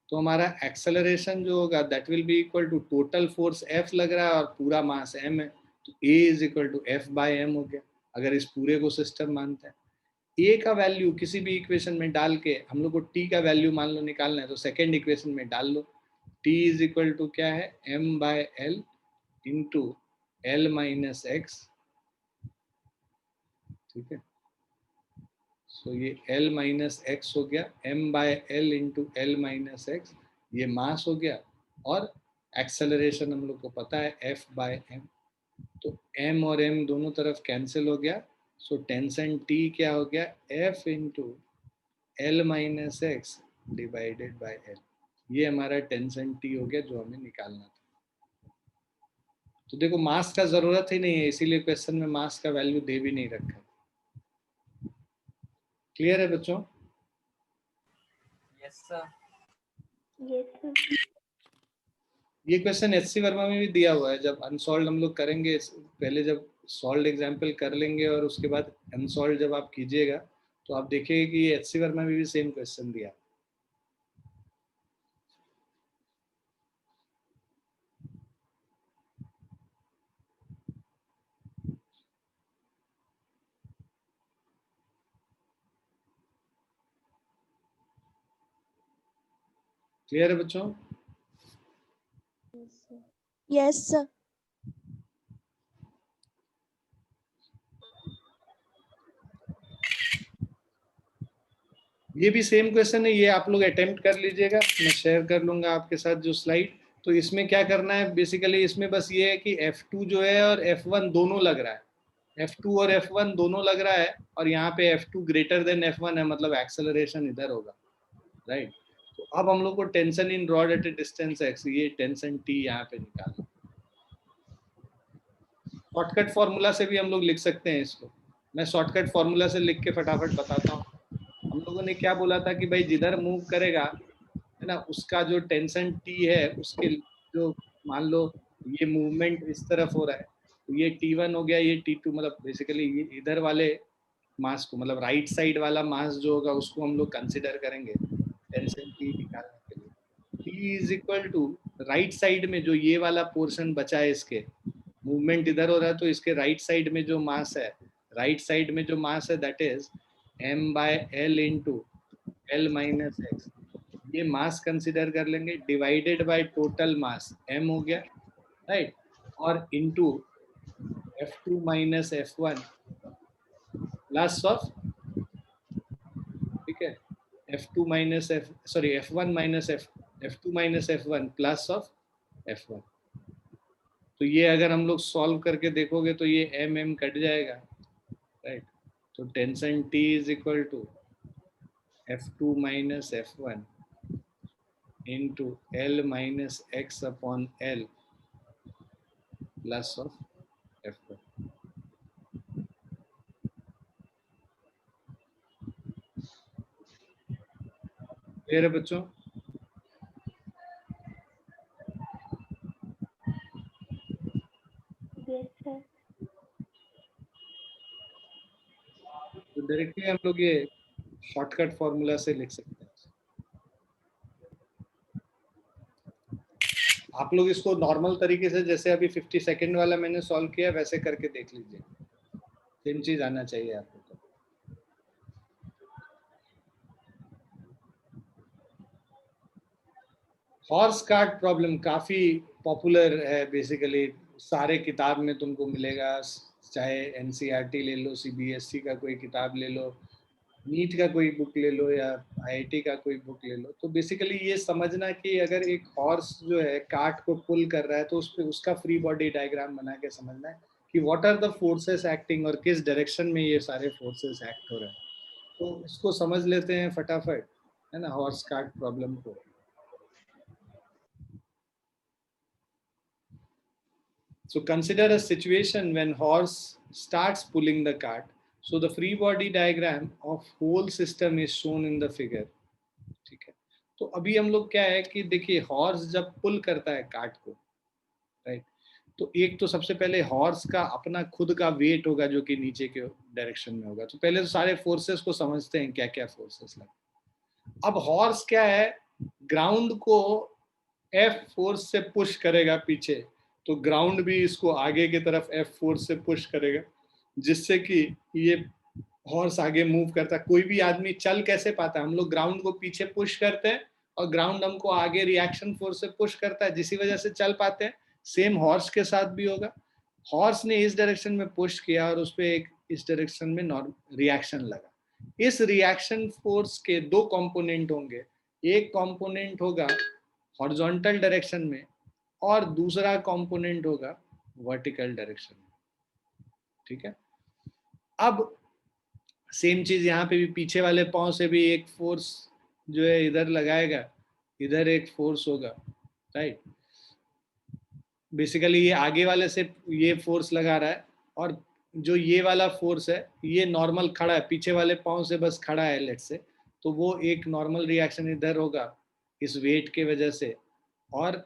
तो हमारा एक्सेलरेशन जो होगा that will be equal to total force F लग रहा है और पूरा मास m है, तो A is equal to F by m हो गया। अगर इस पूरे को सिस्टम मानते हैं। ए का वैल्यू किसी भी इक्वेशन में डाल के हम लोग को टी का वैल्यू मान लो निकालना है, तो सेकेंड इक्वेशन में डाल लो। टी इज इक्वल टू क्या है, M by L into L minus x, ठीक है। सो ये एल माइनस एक्स हो गया, M by L into L minus x, ये मास हो गया, और एक्सेलरेशन हम लोग को पता है एफ बाय एम। तो m और m दोनों तरफ कैंसिल हो गया, सो टेंशन t क्या हो गया, f into L minus x divided by L. ये हमारा टेंशन t हो गया जो हमें निकालना था। तो देखो मास का जरूरत ही नहीं है, इसीलिए क्वेश्चन में मास का वैल्यू दे भी नहीं रखा। क्लियर है बच्चों?
Yes sir.
Yes, sir.
ये क्वेश्चन एचसी वर्मा में भी दिया हुआ है। जब अनसॉल्व हम लोग करेंगे, पहले जब सॉल्व एग्जाम्पल कर लेंगे और उसके बाद अनसॉल्व जब आप कीजिएगा तो आप देखिएगा कि ये एचसी वर्मा में भी सेम क्वेश्चन दिया। क्लियर है बच्चों?
Yes, sir.
ये भी सेम क्वेश्चन है, ये आप लोग अटेम्प्ट कर लीजिएगा, मैं शेयर कर लूंगा आपके साथ जो स्लाइड। तो इसमें क्या करना है बेसिकली, इसमें बस ये है कि F2 जो है और F1 दोनों लग रहा है, F2 और F1 दोनों लग रहा है, और यहाँ पे F2 ग्रेटर देन F1 है, मतलब एक्सेलरेशन इधर होगा, राइट। तो अब हम लोग को tension in rod at a distance x, ये टेंशन t यहाँ पे निकालना। शॉर्टकट फॉर्मूला से भी हम लोग लिख सकते हैं इसको, मैं शॉर्टकट फॉर्मूला से लिख के फटाफट बताता हूँ। हम लोगों ने क्या बोला था कि भाई जिधर मूव करेगा है ना, उसका जो टेंशन टी है, उसके जो मान लो ये मूवमेंट इस तरफ हो रहा है, तो ये T1 हो गया, ये T2, मतलब बेसिकली ये इधर वाले मास को, मतलब राइट साइड वाला मास जो होगा उसको हम लोग कंसिडर करेंगे टेंशन टी निकालने के लिए। T is equal to right side में जो ये वाला पोर्शन बचा है, इसके मूवमेंट इधर हो रहा है, तो इसके राइट साइड में जो मास है, राइट साइड में जो मास है that is m by L into L minus x. ये मास कंसिडर कर लेंगे, divided by total mass m हो गया, राइट, और into F2 minus F1 plus of, ठीक है, F2 minus F1 minus F2 minus F1 plus of F1। तो ये अगर हम लोग सॉल्व करके देखोगे तो ये m कट जाएगा, राइट। तो tension T is equal to F2 minus F1 into L minus x upon L plus of F1। Clear है बच्चों?
Yes, sir.
तो डायरेक्टली हम लोग ये शॉर्टकट फॉर्मूला से लिख सकते हैं। आप लोग इसको नॉर्मल तरीके से जैसे अभी 50 सेकेंड वाला मैंने सॉल्व किया वैसे करके देख लीजिए, सेम चीज आना चाहिए आपको। हॉर्स कार्ट प्रॉब्लम काफी पॉपुलर है, बेसिकली सारे किताब में तुमको मिलेगा, चाहे एनसीईआरटी ले लो, सीबीएसई का कोई किताब ले लो, नीट का कोई बुक ले लो, या आईआईटी का कोई बुक ले लो। तो बेसिकली ये समझना कि अगर एक हॉर्स जो है कार्ट को पुल कर रहा है तो उस पे उसका फ्री बॉडी डायग्राम बना के समझना है कि what are the forces acting, और किस डायरेक्शन में ये सारे फोर्सेस एक्ट हो रहे हैं। तो इसको समझ लेते हैं फटाफट, है ना, हॉर्स कार्ट प्रॉब्लम को। So consider a situation when horse starts pulling the cart. So the free body diagram of whole system is shown in the figure. ठीक है, तो अभी हम लोग क्या है कि देखिए हॉर्स जब पुल करता है कार्ट को, राइट, तो एक तो सबसे पहले हॉर्स का अपना खुद का वेट होगा जो कि नीचे के डायरेक्शन में होगा। तो पहले तो सारे फोर्सेस को समझते हैं क्या क्या फोर्सेस लगे। अब हॉर्स क्या है, ग्राउंड को F फोर्स से पुश करेगा पीछे, तो ग्राउंड भी इसको आगे की तरफ F फोर्स से पुश करेगा। जिससे कि ये हॉर्स आगे मूव करता है। कोई भी आदमी चल कैसे पाता है, हम लोग ग्राउंड को पीछे पुश करते हैं और ग्राउंड हमको आगे रिएक्शन फोर्स से पुश करता है, जिसी वजह से चल पाते हैं। सेम हॉर्स के साथ भी होगा। हॉर्स ने इस डायरेक्शन में पुश किया और उस पर एक इस डायरेक्शन में रिएक्शन लगा। इस रिएक्शन फोर्स के दो कंपोनेंट होंगे, एक कंपोनेंट होगा हॉरिजॉन्टल डायरेक्शन में और दूसरा कंपोनेंट होगा वर्टिकल डायरेक्शन में। ठीक है, अब सेम चीज यहाँ पे भी, पीछे वाले पांव से भी एक फोर्स जो है इधर लगाएगा, इधर एक फोर्स होगा, राइट। बेसिकली ये आगे वाले से ये फोर्स लगा रहा है और जो ये वाला फोर्स है ये नॉर्मल खड़ा है, पीछे वाले पांव से बस खड़ा है लेट से, तो वो एक नॉर्मल रिएक्शन इधर होगा इस वेट के वजह से। और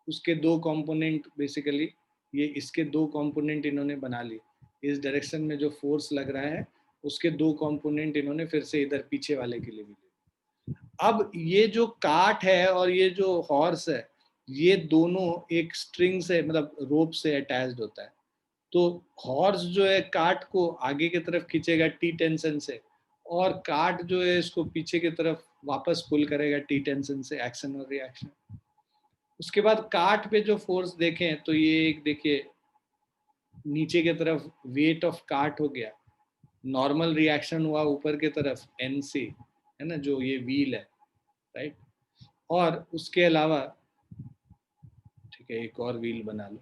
उसके दो कंपोनेंट, बेसिकली ये इसके दो कंपोनेंट इन्होंने बना लिए। इस डायरेक्शन में जो फोर्स लग रहा है उसके दो कंपोनेंट इन्होंने फिर से इधर पीछे वाले के लिए भी लिए। अब ये जो काट है और ये जो हॉर्स है, ये दोनों एक स्ट्रिंग से, मतलब रोप से अटैच्ड होता है। तो हॉर्स जो है काट को आगे की तरफ खींचेगा टी टेंशन से, और काट जो है इसको पीछे की तरफ वापस पुल करेगा टी टेंशन से, एक्शन और रिएक्शन। उसके बाद काट पे जो फोर्स देखें तो ये एक देखिए नीचे की तरफ वेट ऑफ काट हो गया, नॉर्मल रिएक्शन हुआ ऊपर की तरफ एनसी है ना, जो ये व्हील है, राइट। और उसके अलावा ठीक है, एक और व्हील बना लो,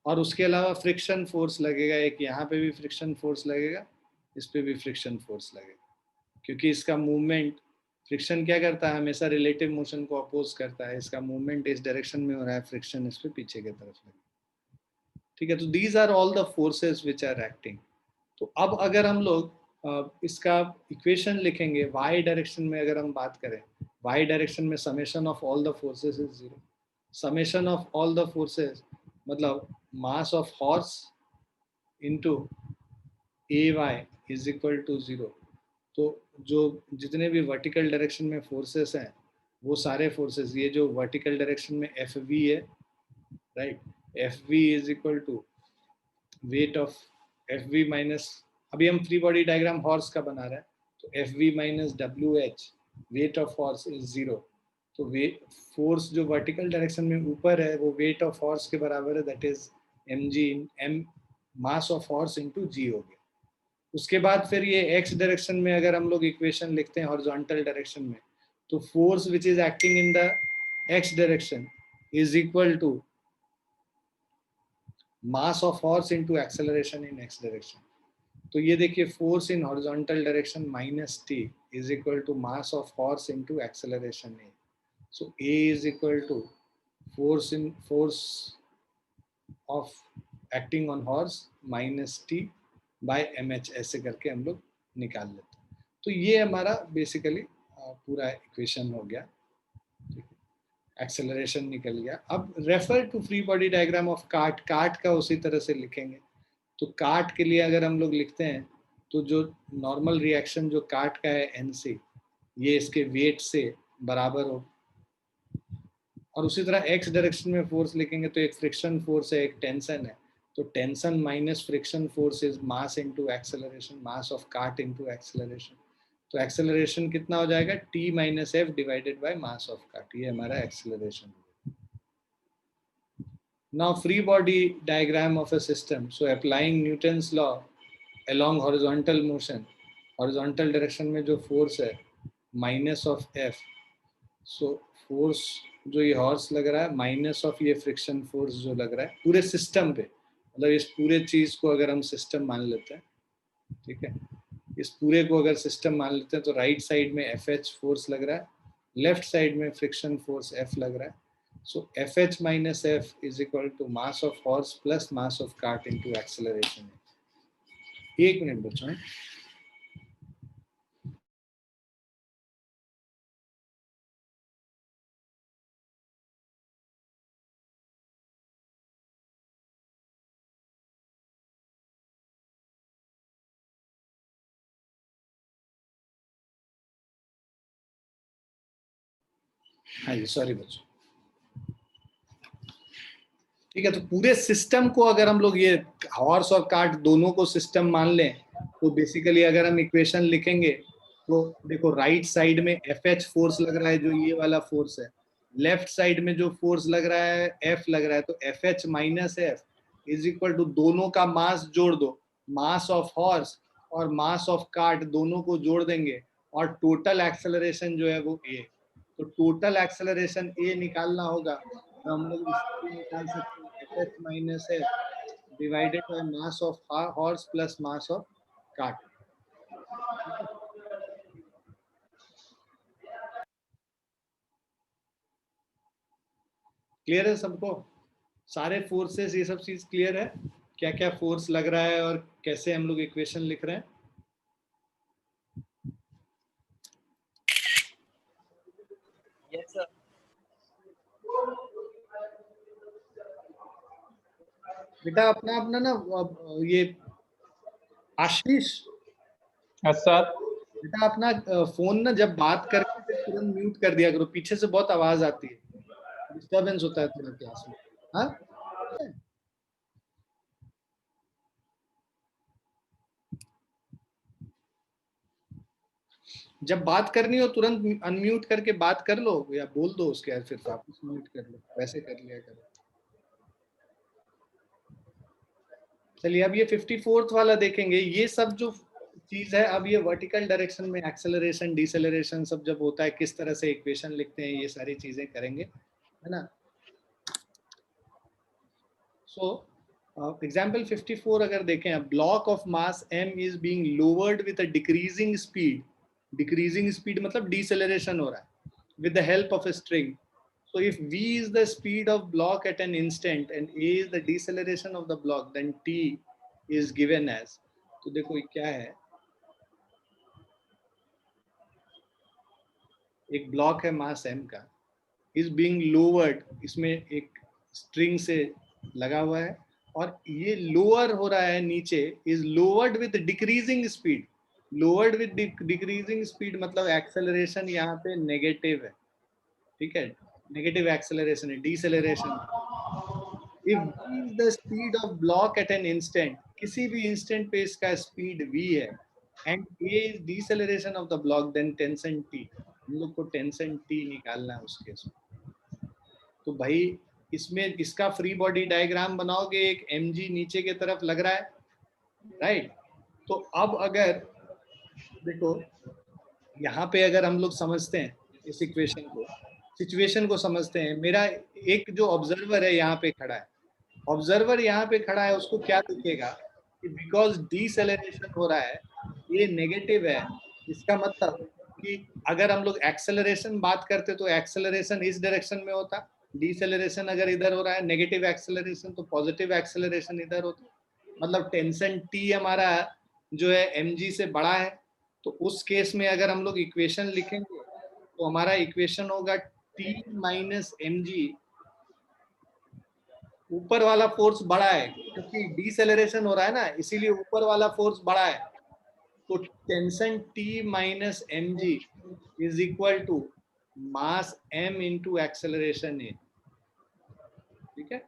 और उसके अलावा फ्रिक्शन फोर्स लगेगा, एक यहाँ पे भी फ्रिक्शन फोर्स लगेगा, इस पे भी फ्रिक्शन फोर्स लगेगा, क्योंकि इसका मूवमेंट, फ्रिक्शन क्या करता है, हमेशा रिलेटिव मोशन को अपोज करता है। इसका मूवमेंट इस डायरेक्शन में हो रहा है, फ्रिक्शन इस पे पीछे की तरफ लगेगा। ठीक है, तो these are all the forces which are acting. तो अब अगर हम लोग इसका इक्वेशन लिखेंगे y डायरेक्शन में, अगर हम बात करें y डायरेक्शन में, summation of all the forces is zero. Summation of all the forces मतलब mass of horse into ay is equal to zero. तो जो जितने भी वर्टिकल डायरेक्शन में फोर्सेस हैं वो सारे फोर्सेस, ये जो वर्टिकल डायरेक्शन में एफ वी है, right, F V is equal to weight of F V minus, अभी हम फ्री बॉडी डायग्राम हॉर्स का बना रहे हैं, तो F V minus W H, weight of horse is zero. तो वेट फोर्स जो वर्टिकल डायरेक्शन में ऊपर है वो वेट ऑफ हॉर्स के बराबर है, that is M G M mass of horse into G हो गया। उसके बाद फिर ये एक्स डायरेक्शन में अगर हम लोग इक्वेशन लिखते हैं हॉरिजॉन्टल डायरेक्शन में, तो force which is acting in the X direction is equal to mass of horse into acceleration in X direction. तो ये देखिए force in horizontal direction minus T is equal to mass of horse into acceleration A. So A is equal to force of acting on horse minus T by M H, ऐसे करके हम लोग निकाल लेते हैं। तो ये हमारा बेसिकली पूरा इक्वेशन हो गया, एक्सेलरेशन निकल गया। अब refer to free body diagram of काट, काट का उसी तरह से लिखेंगे। तो काट के लिए अगर हम लोग लिखते हैं तो जो नॉर्मल रिएक्शन जो काट का है एन सी, ये इसके वेट से बराबर हो, और उसी तरह एक्स डायरेक्शन में फोर्स लिखेंगे तो एक फ्रिक्शन फोर्स है, एक टेंशन है, तो tension minus friction force is mass into acceleration, mass of काट इनटू एक्सेलरेशन। तो एक्सेलरेशन कितना हो जाएगा, T minus F divided by mass of काट, ये हमारा acceleration. Now free body diagram of a system. So applying Newton's law along horizontal motion, horizontal direction में जो force है minus of F, so force जो ये हॉर्स लग रहा है माइनस ऑफ ये फ्रिक्शन फोर्स जो लग रहा है पूरे सिस्टम पे, मतलब इस पूरे चीज को अगर हम सिस्टम मान लेते हैं, ठीक है, इस पूरे को अगर सिस्टम मान लेते हैं तो राइट साइड में एफ एच फोर्स लग रहा है, लेफ्ट साइड में फ्रिक्शन फोर्स एफ लग रहा है। So Fh minus F is equal to mass of horse plus mass of cart into acceleration. एक मिनट बच्चों, हाँ जी सॉरी बच्चों। ठीक है, तो पूरे सिस्टम को अगर हम लोग ये हॉर्स और कार्ट दोनों को सिस्टम मान लें तो बेसिकली अगर हम इक्वेशन लिखेंगे तो देखो राइट साइड में FH फोर्स लग रहा है जो ये वाला फोर्स है, लेफ्ट साइड में जो फोर्स लग रहा है F लग रहा है, तो FH minus F is equal to दोनों का मास जोड़ दो, मास ऑफ हॉर्स और मास ऑफ कार्ट दोनों को जोड़ देंगे और टोटल एक्सेलरेशन जो है वो A। तो टोटल एक्सेलरेशन A निकालना होगा तो हम लोग इसको निकाल सकते हैं FH minus F divided by mass of horse plus mass of cart. Clear है सबको? सारे फोर्सेस ये सब चीज क्लियर है, क्या क्या फोर्स लग रहा है और कैसे हम लोग इक्वेशन लिख रहे हैं?
Yes sir.
बेटा अपना अपना ना ये आशीष,
यस सर।
बेटा अपना फोन ना जब बात करके फिर तुरंत म्यूट कर दिया करो, पीछे से बहुत आवाज आती है, डिस्टरबेंस होता है थोड़ा क्लास में। हाँ, जब बात करनी हो तुरंत अनम्यूट करके बात कर लो या बोल दो उसके बाद फिर वापस म्यूट कर लो, वैसे कर लिया करो। चलिए अब ये 54th वाला देखेंगे। ये सब जो चीज है, अब ये वर्टिकल डायरेक्शन में एक्सेलरेशन डिसेलरेशन सब जब होता है किस तरह से इक्वेशन लिखते हैं, ये सारी चीजें करेंगे, है ना। सो एग्जाम्पल 54 अगर देखें, block of mass m is being lowered with a decreasing speed, decreasing speed मतलब डिसेलरेशन हो रहा है, with the help of a string. So if v is the speed of block at an instant and a is the deceleration of the block, then t is given as, तो देखो ये क्या है, एक block है मास m का, is being lowered, इसमें एक स्ट्रिंग से लगा हुआ है और ये लोअर हो रहा है नीचे, is lowered with decreasing speed, lowered with decreasing speed मतलब एक्सेलरेशन यहाँ पे नेगेटिव है, ठीक है, नेगेटिव एक्सेलरेशन है, deceleration. If v is the speed of block at an instant, किसी भी इंस्टेंट पे इसका स्पीड v है, and a is deceleration of the block, then tension t, हम लोग को टेंशन t निकालना है उस केस में। तो भाई इसमें इसका फ्री बॉडी डायग्राम बनाओगे, एक mg नीचे की तरफ लग रहा है, राइट। तो अब अगर देखो यहाँ पे अगर हम लोग समझते हैं इस इक्वेशन को, सिचुएशन को समझते हैं, मेरा एक जो ऑब्जर्वर है यहाँ पे खड़ा है, ऑब्जर्वर यहाँ पे खड़ा है, उसको क्या दिखेगा कि बिकॉज डिसेलरेशन हो रहा है, ये नेगेटिव है, इसका मतलब कि अगर हम लोग एक्सेलरेशन बात करते तो एक्सेलरेशन इस डायरेक्शन में होता, डिसेलरेशन अगर इधर हो रहा है नेगेटिव एक्सेलरेशन, तो पॉजिटिव एक्सेलरेशन इधर होता, मतलब टेंशन टी हमारा जो है mg से बड़ा है। तो उस केस में अगर हम लोग इक्वेशन लिखेंगे तो हमारा इक्वेशन होगा t माइनस mg, ऊपर वाला फोर्स बड़ा है क्योंकि डिसेलरेशन हो रहा है ना, इसीलिए ऊपर वाला फोर्स बड़ा है, तो tension T minus mg is equal to mass m into acceleration a, ठीक है।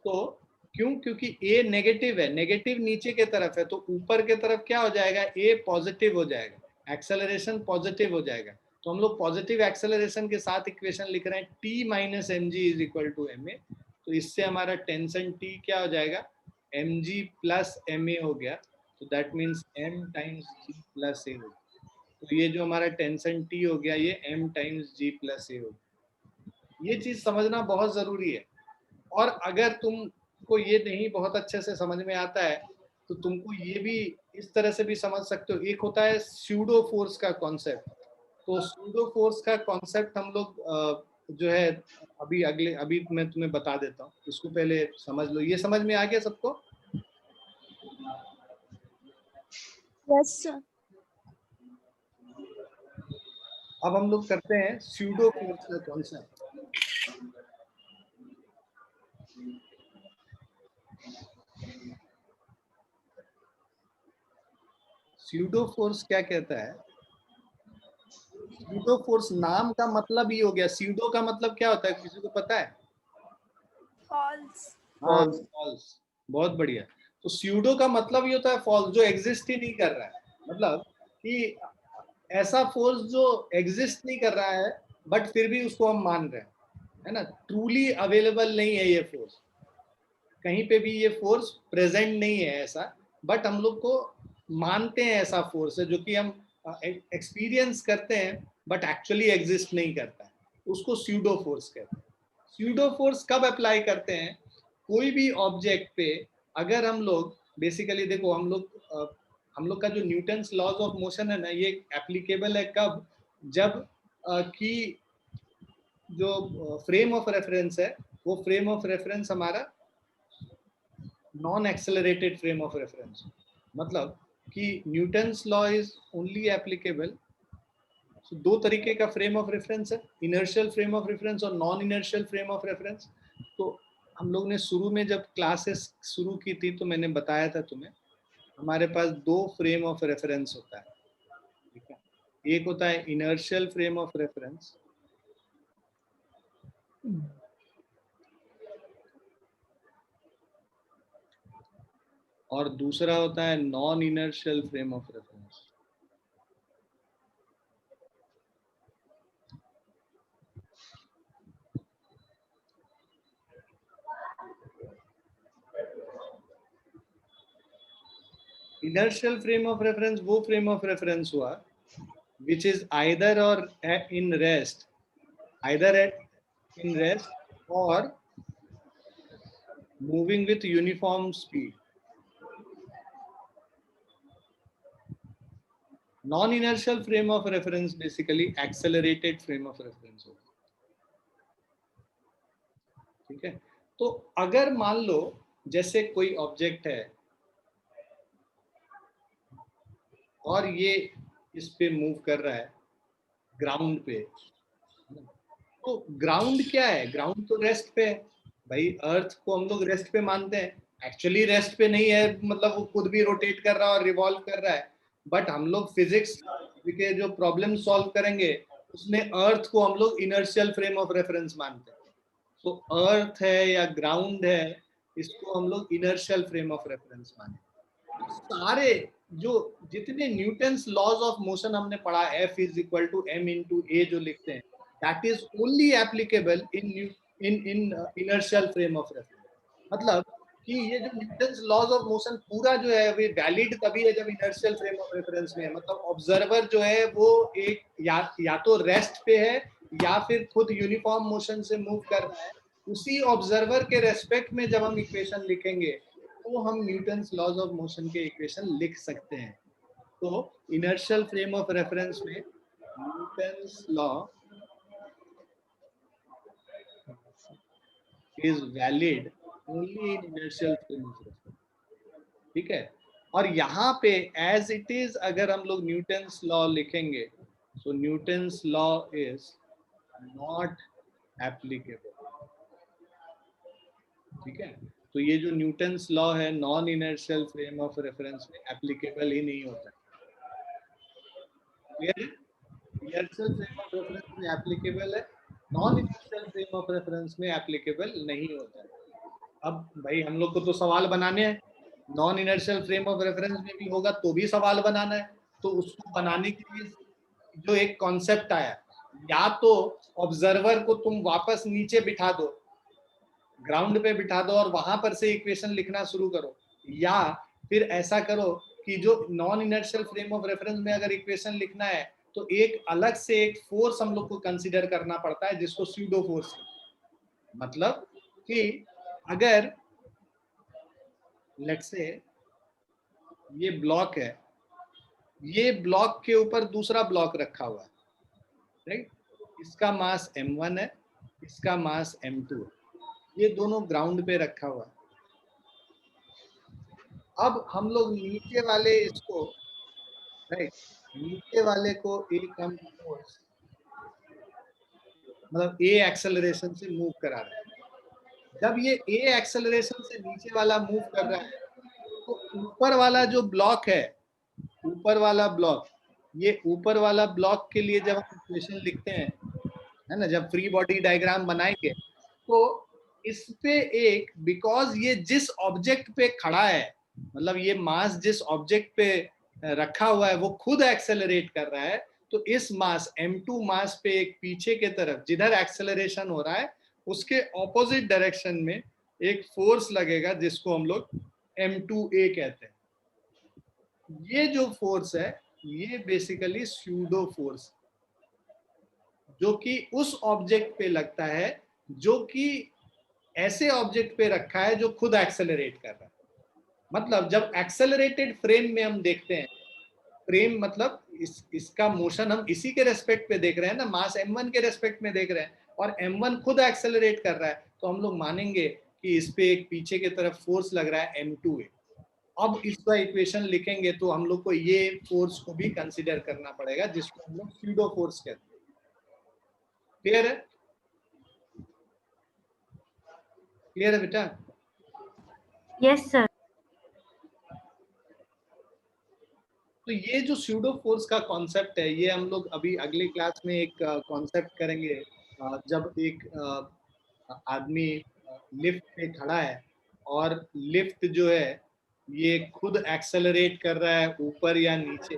तो क्यों, क्योंकि a नेगेटिव है, नेगेटिव नीचे के तरफ है, तो ऊपर के तरफ क्या हो जाएगा, a पॉजिटिव हो जाएगा, एक्सेलरेशन पॉजिटिव हो जाएगा। तो हम लोग पॉजिटिव एक्सेलरेशन के साथ इक्वेशन लिख रहे हैं T minus mg is equal to ma, तो इससे हमारा टेंशन T क्या हो जाएगा, mg प्लस ma हो गया, तो that means m times g plus a हो गया। तो ये जो हमारा टेंशन T हो गया ये m times g plus a हो गया। ये चीज समझना बहुत जरूरी है। और अगर तुमको ये नहीं बहुत अच्छे से समझ में आता है तो तुमको ये भी इस तरह से भी समझ सकते हो, एक होता है स्यूडो फोर्स का कॉन्सेप्ट। तो स्यूडो फोर्स का कॉन्सेप्ट हम लोग जो है अभी मैं तुम्हें बता देता हूँ, इसको पहले समझ लो। ये समझ में आ गया सबको?
Yes sir.
अब हम लोग करते हैं स्यूडो फोर्स का कॉन्सेप्ट। स्यूडो फोर्स क्या कहता है, स्यूडो फोर्स नाम का मतलब ही हो गया, स्यूडो का मतलब क्या होता है, किसी को पता है?
फॉल्स।
हाँ फॉल्स, बहुत बढ़िया। तो स्यूडो का मतलब ये होता है फॉल्स, जो एग्जिस्ट ही नहीं कर रहा है, मतलब कि ऐसा फोर्स जो एग्जिस्ट नहीं कर रहा है बट फिर भी उसको हम मान रहे हैं, है ना, ट्रूली अवेलेबल नहीं है ये फोर्स, कहीं पे भी ये फोर्स प्रेजेंट नहीं है ऐसा, बट हम लोग को मानते हैं ऐसा फोर्स है जो कि हम एक्सपीरियंस करते हैं बट एक्चुअली एग्जिस्ट नहीं करता है, उसको स्यूडो फोर्स कहते हैं। स्यूडो फोर्स कब अप्लाई करते हैं? कोई भी ऑब्जेक्ट पे अगर हम लोग बेसिकली देखो, हम लोग का जो न्यूटन्स लॉज ऑफ मोशन है ना, ये एप्लीकेबल है कब? जब कि जो फ्रेम ऑफ रेफरेंस है वो फ्रेम ऑफ रेफरेंस हमारा non accelerated frame of reference, मतलब कि Newton's law is only applicable. दो तरीके का फ्रेम ऑफ रेफरेंस है, इनर्शियल फ्रेम ऑफ रेफरेंस और non inertial frame of reference. तो हम लोग ने शुरू में जब क्लासेस शुरू की थी तो मैंने बताया था तुम्हें, हमारे पास दो फ्रेम ऑफ रेफरेंस होता है, ठीक है। एक होता है इनर्शियल फ्रेम ऑफ रेफरेंस, और दूसरा होता है non inertial frame of reference. Inertial frame of reference वो फ्रेम ऑफ रेफरेंस हुआ which is either or in rest, either in rest or moving with uniform speed. Non inertial frame of reference basically accelerated frame of reference होगा, ठीक है। तो अगर मान लो जैसे कोई ऑब्जेक्ट है और ये इस पे मूव कर रहा है ग्राउंड पे, तो ग्राउंड क्या है? ग्राउंड तो रेस्ट पे है भाई, अर्थ को हम लोग रेस्ट पे मानते हैं, एक्चुअली रेस्ट पे नहीं है, मतलब वो खुद भी रोटेट कर रहा है और रिवॉल्व कर रहा है, बट हम लोग फिजिक्स के जो प्रॉब्लम सॉल्व करेंगे उसमें अर्थ को हम लोग इनर्शियल फ्रेम ऑफ रेफरेंस मानते हैं। तो अर्थ है या ग्राउंड है, इसको हम लोग इनर्शियल फ्रेम ऑफ रेफरेंस मानते हैं। सारे जो जितने न्यूटन्स लॉज ऑफ मोशन हमने पढ़ा, F is equal to m into A जो लिखते हैं, that is only applicable in inertial frame of reference. मतलब कि ये जो न्यूटन्स लॉज ऑफ मोशन पूरा जो है वो वैलिड तभी है जब इनर्शियल फ्रेम ऑफ रेफरेंस में है, मतलब ऑब्जर्वर जो है वो एक या तो रेस्ट पे है या फिर खुद यूनिफॉर्म मोशन से मूव कर रहा है, उसी ऑब्जर्वर के रेस्पेक्ट में जब हम इक्वेशन लिखेंगे तो हम न्यूटन्स लॉज ऑफ मोशन के इक्वेशन लिख सकते हैं। तो इनर्शियल फ्रेम ऑफ रेफरेंस में Newton's law is valid only in inertial frame of reference, ठीक है। और यहाँ पे एज इट इज अगर हम लोग न्यूटन्स लॉ लिखेंगे तो Newton's law is not applicable, ठीक है। तो ये जो न्यूटन्स लॉ है non inertial frame of reference में एप्लीकेबल ही नहीं होता है। इनर्शियल फ्रेम ऑफ रेफरेंस में एप्लीकेबल है, non inertial frame of reference में एप्लीकेबल नहीं होता है। अब भाई हम लोग को तो सवाल बनाने हैं, non inertial frame of reference में भी होगा तो भी सवाल बनाना है, तो उसको बनाने के लिए जो एक कॉन्सेप्ट आया, या तो ऑब्जर्वर को तुम वापस नीचे बिठा दो, ग्राउंड पे बिठा दो और वहां पर से इक्वेशन लिखना शुरू करो, या फिर ऐसा करो कि जो non inertial frame of reference में अगर इक्वेशन लिखना है तो एक अलग से एक फोर्स हम लोग को कंसीडर करना पड़ता है जिसको स्यूडो फोर्स, मतलब कि अगर लेट्स से ये ब्लॉक है, ये ब्लॉक के ऊपर दूसरा ब्लॉक रखा हुआ है, राइट, इसका मास m1 है, इसका मास m2 है, ये दोनों ग्राउंड पे रखा हुआ है। अब हम लोग नीचे वाले इसको, राइट, नीचे वाले को एक हम फोर्स मतलब a एक्सेलरेशन से मूव करा रहे हैं। जब ये a एक्सेलरेशन से नीचे वाला मूव कर रहा है तो ऊपर वाला जो ब्लॉक है, ऊपर वाला ब्लॉक, ये ऊपर वाला ब्लॉक के लिए जब हम इक्वेशन लिखते हैं, है ना, जब फ्री बॉडी डायग्राम बनाएंगे तो इस पे एक, बिकॉज ये जिस ऑब्जेक्ट पे खड़ा है, मतलब ये मास जिस ऑब्जेक्ट पे रखा हुआ है वो खुद एक्सेलरेट कर रहा है, तो इस मास m2 मास पे एक पीछे के तरफ जिधर एक्सेलरेशन हो रहा है उसके ऑपोजिट डायरेक्शन में एक फोर्स लगेगा जिसको हम लोग m2a कहते हैं। ये जो फोर्स है ये बेसिकली स्यूडो फोर्स, जो कि उस ऑब्जेक्ट पे लगता है जो कि ऐसे ऑब्जेक्ट पे रखा है जो खुद एक्सेलरेट कर रहा है। मतलब जब एक्सेलरेटेड फ्रेम में हम देखते हैं, फ्रेम मतलब इसका मोशन हम इसी के रेस्पेक्ट पे देख रहे हैं ना, मास m1 के रेस्पेक्ट में देख रहे हैं और m1 खुद एक्सेलरेट कर रहा है, तो हम लोग मानेंगे कि इस पे एक पीछे की तरफ फोर्स लग रहा है m2a। अब इसका इक्वेशन लिखेंगे तो हम लोग को ये फोर्स को भी कंसीडर करना पड़ेगा जिसको हम लोग स्यूडो फोर्स कहते हैं। क्लियर है? क्लियर है बेटा?
Yes, sir.
तो ये जो स्यूडो फोर्स का कॉन्सेप्ट है ये हम लोग अभी अगले क्लास में एक कॉन्सेप्ट करेंगे। जब एक आदमी लिफ्ट पे खड़ा है और लिफ्ट जो है ये खुद एक्सेलरेट कर रहा है ऊपर या नीचे,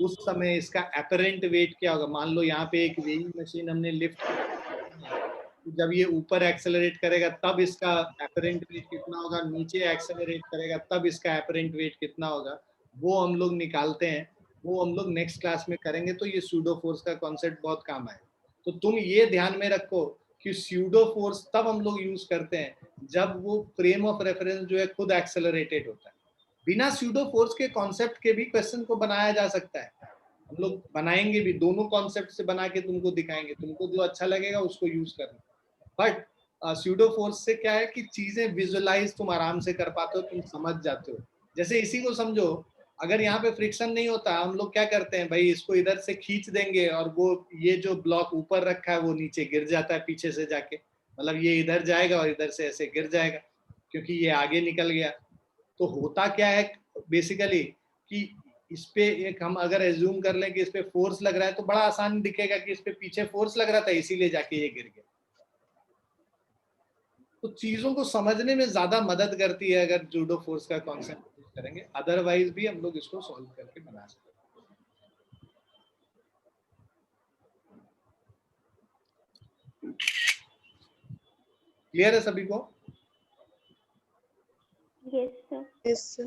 उस समय इसका एपरेंट वेट क्या होगा। मान लो यहाँ पे एक वेइंग मशीन हमने लिफ्ट की, जब ये ऊपर एक्सेलरेट करेगा तब इसका एपरेंट वेट कितना होगा, नीचे एक्सेलरेट करेगा तब इसका एपरेंट वेट कितना होगा, वो हम लोग निकालते हैं। वो हम लोग नेक्स्ट क्लास में करेंगे। तो ये स्यूडो फोर्स का कॉन्सेप्ट बहुत काम आए। तो तुम ये ध्यान में रखो कि स्यूडो फोर्स तब हम लोग यूज करते हैं जब वो फ्रेम ऑफ रेफरेंस जो है खुद एक्सेलरेटेड होता है। बिना स्यूडो फोर्स के कॉन्सेप्ट के भी क्वेश्चन को बनाया जा सकता है, हम लोग बनाएंगे भी, दोनों कॉन्सेप्ट से बना के तुमको दिखाएंगे, तुमको जो अच्छा लगेगा उसको यूज करना। बट स्यूडो फोर्स से क्या है कि चीजें विजुअलाइज तुम आराम से कर पाते हो, तुम समझ जाते हो। जैसे इसी को समझो, अगर यहाँ पे फ्रिक्शन नहीं होता हम लोग क्या करते हैं भाई, इसको इधर से खींच देंगे और वो ये जो ब्लॉक ऊपर रखा है वो नीचे गिर जाता है पीछे से जाके, मतलब ये इधर जाएगा और इधर से ऐसे गिर जाएगा क्योंकि ये आगे निकल गया। तो होता क्या है बेसिकली कि इस पे एक हम अगर एज्यूम कर लें कि इस पे फोर्स लग रहा है तो बड़ा आसान दिखेगा कि इस पे पीछे फोर्स लग रहा था इसीलिए जाके ये गिर गया। तो चीजों को समझने में ज्यादा मदद करती है अगर जूडो फोर्स का कॉन्सेप्ट यूज करेंगे, अदरवाइज भी हम लोग इसको सॉल्व करके बना सकते हैं। क्लियर है सभी को?
Yes, sir.
Yes, sir.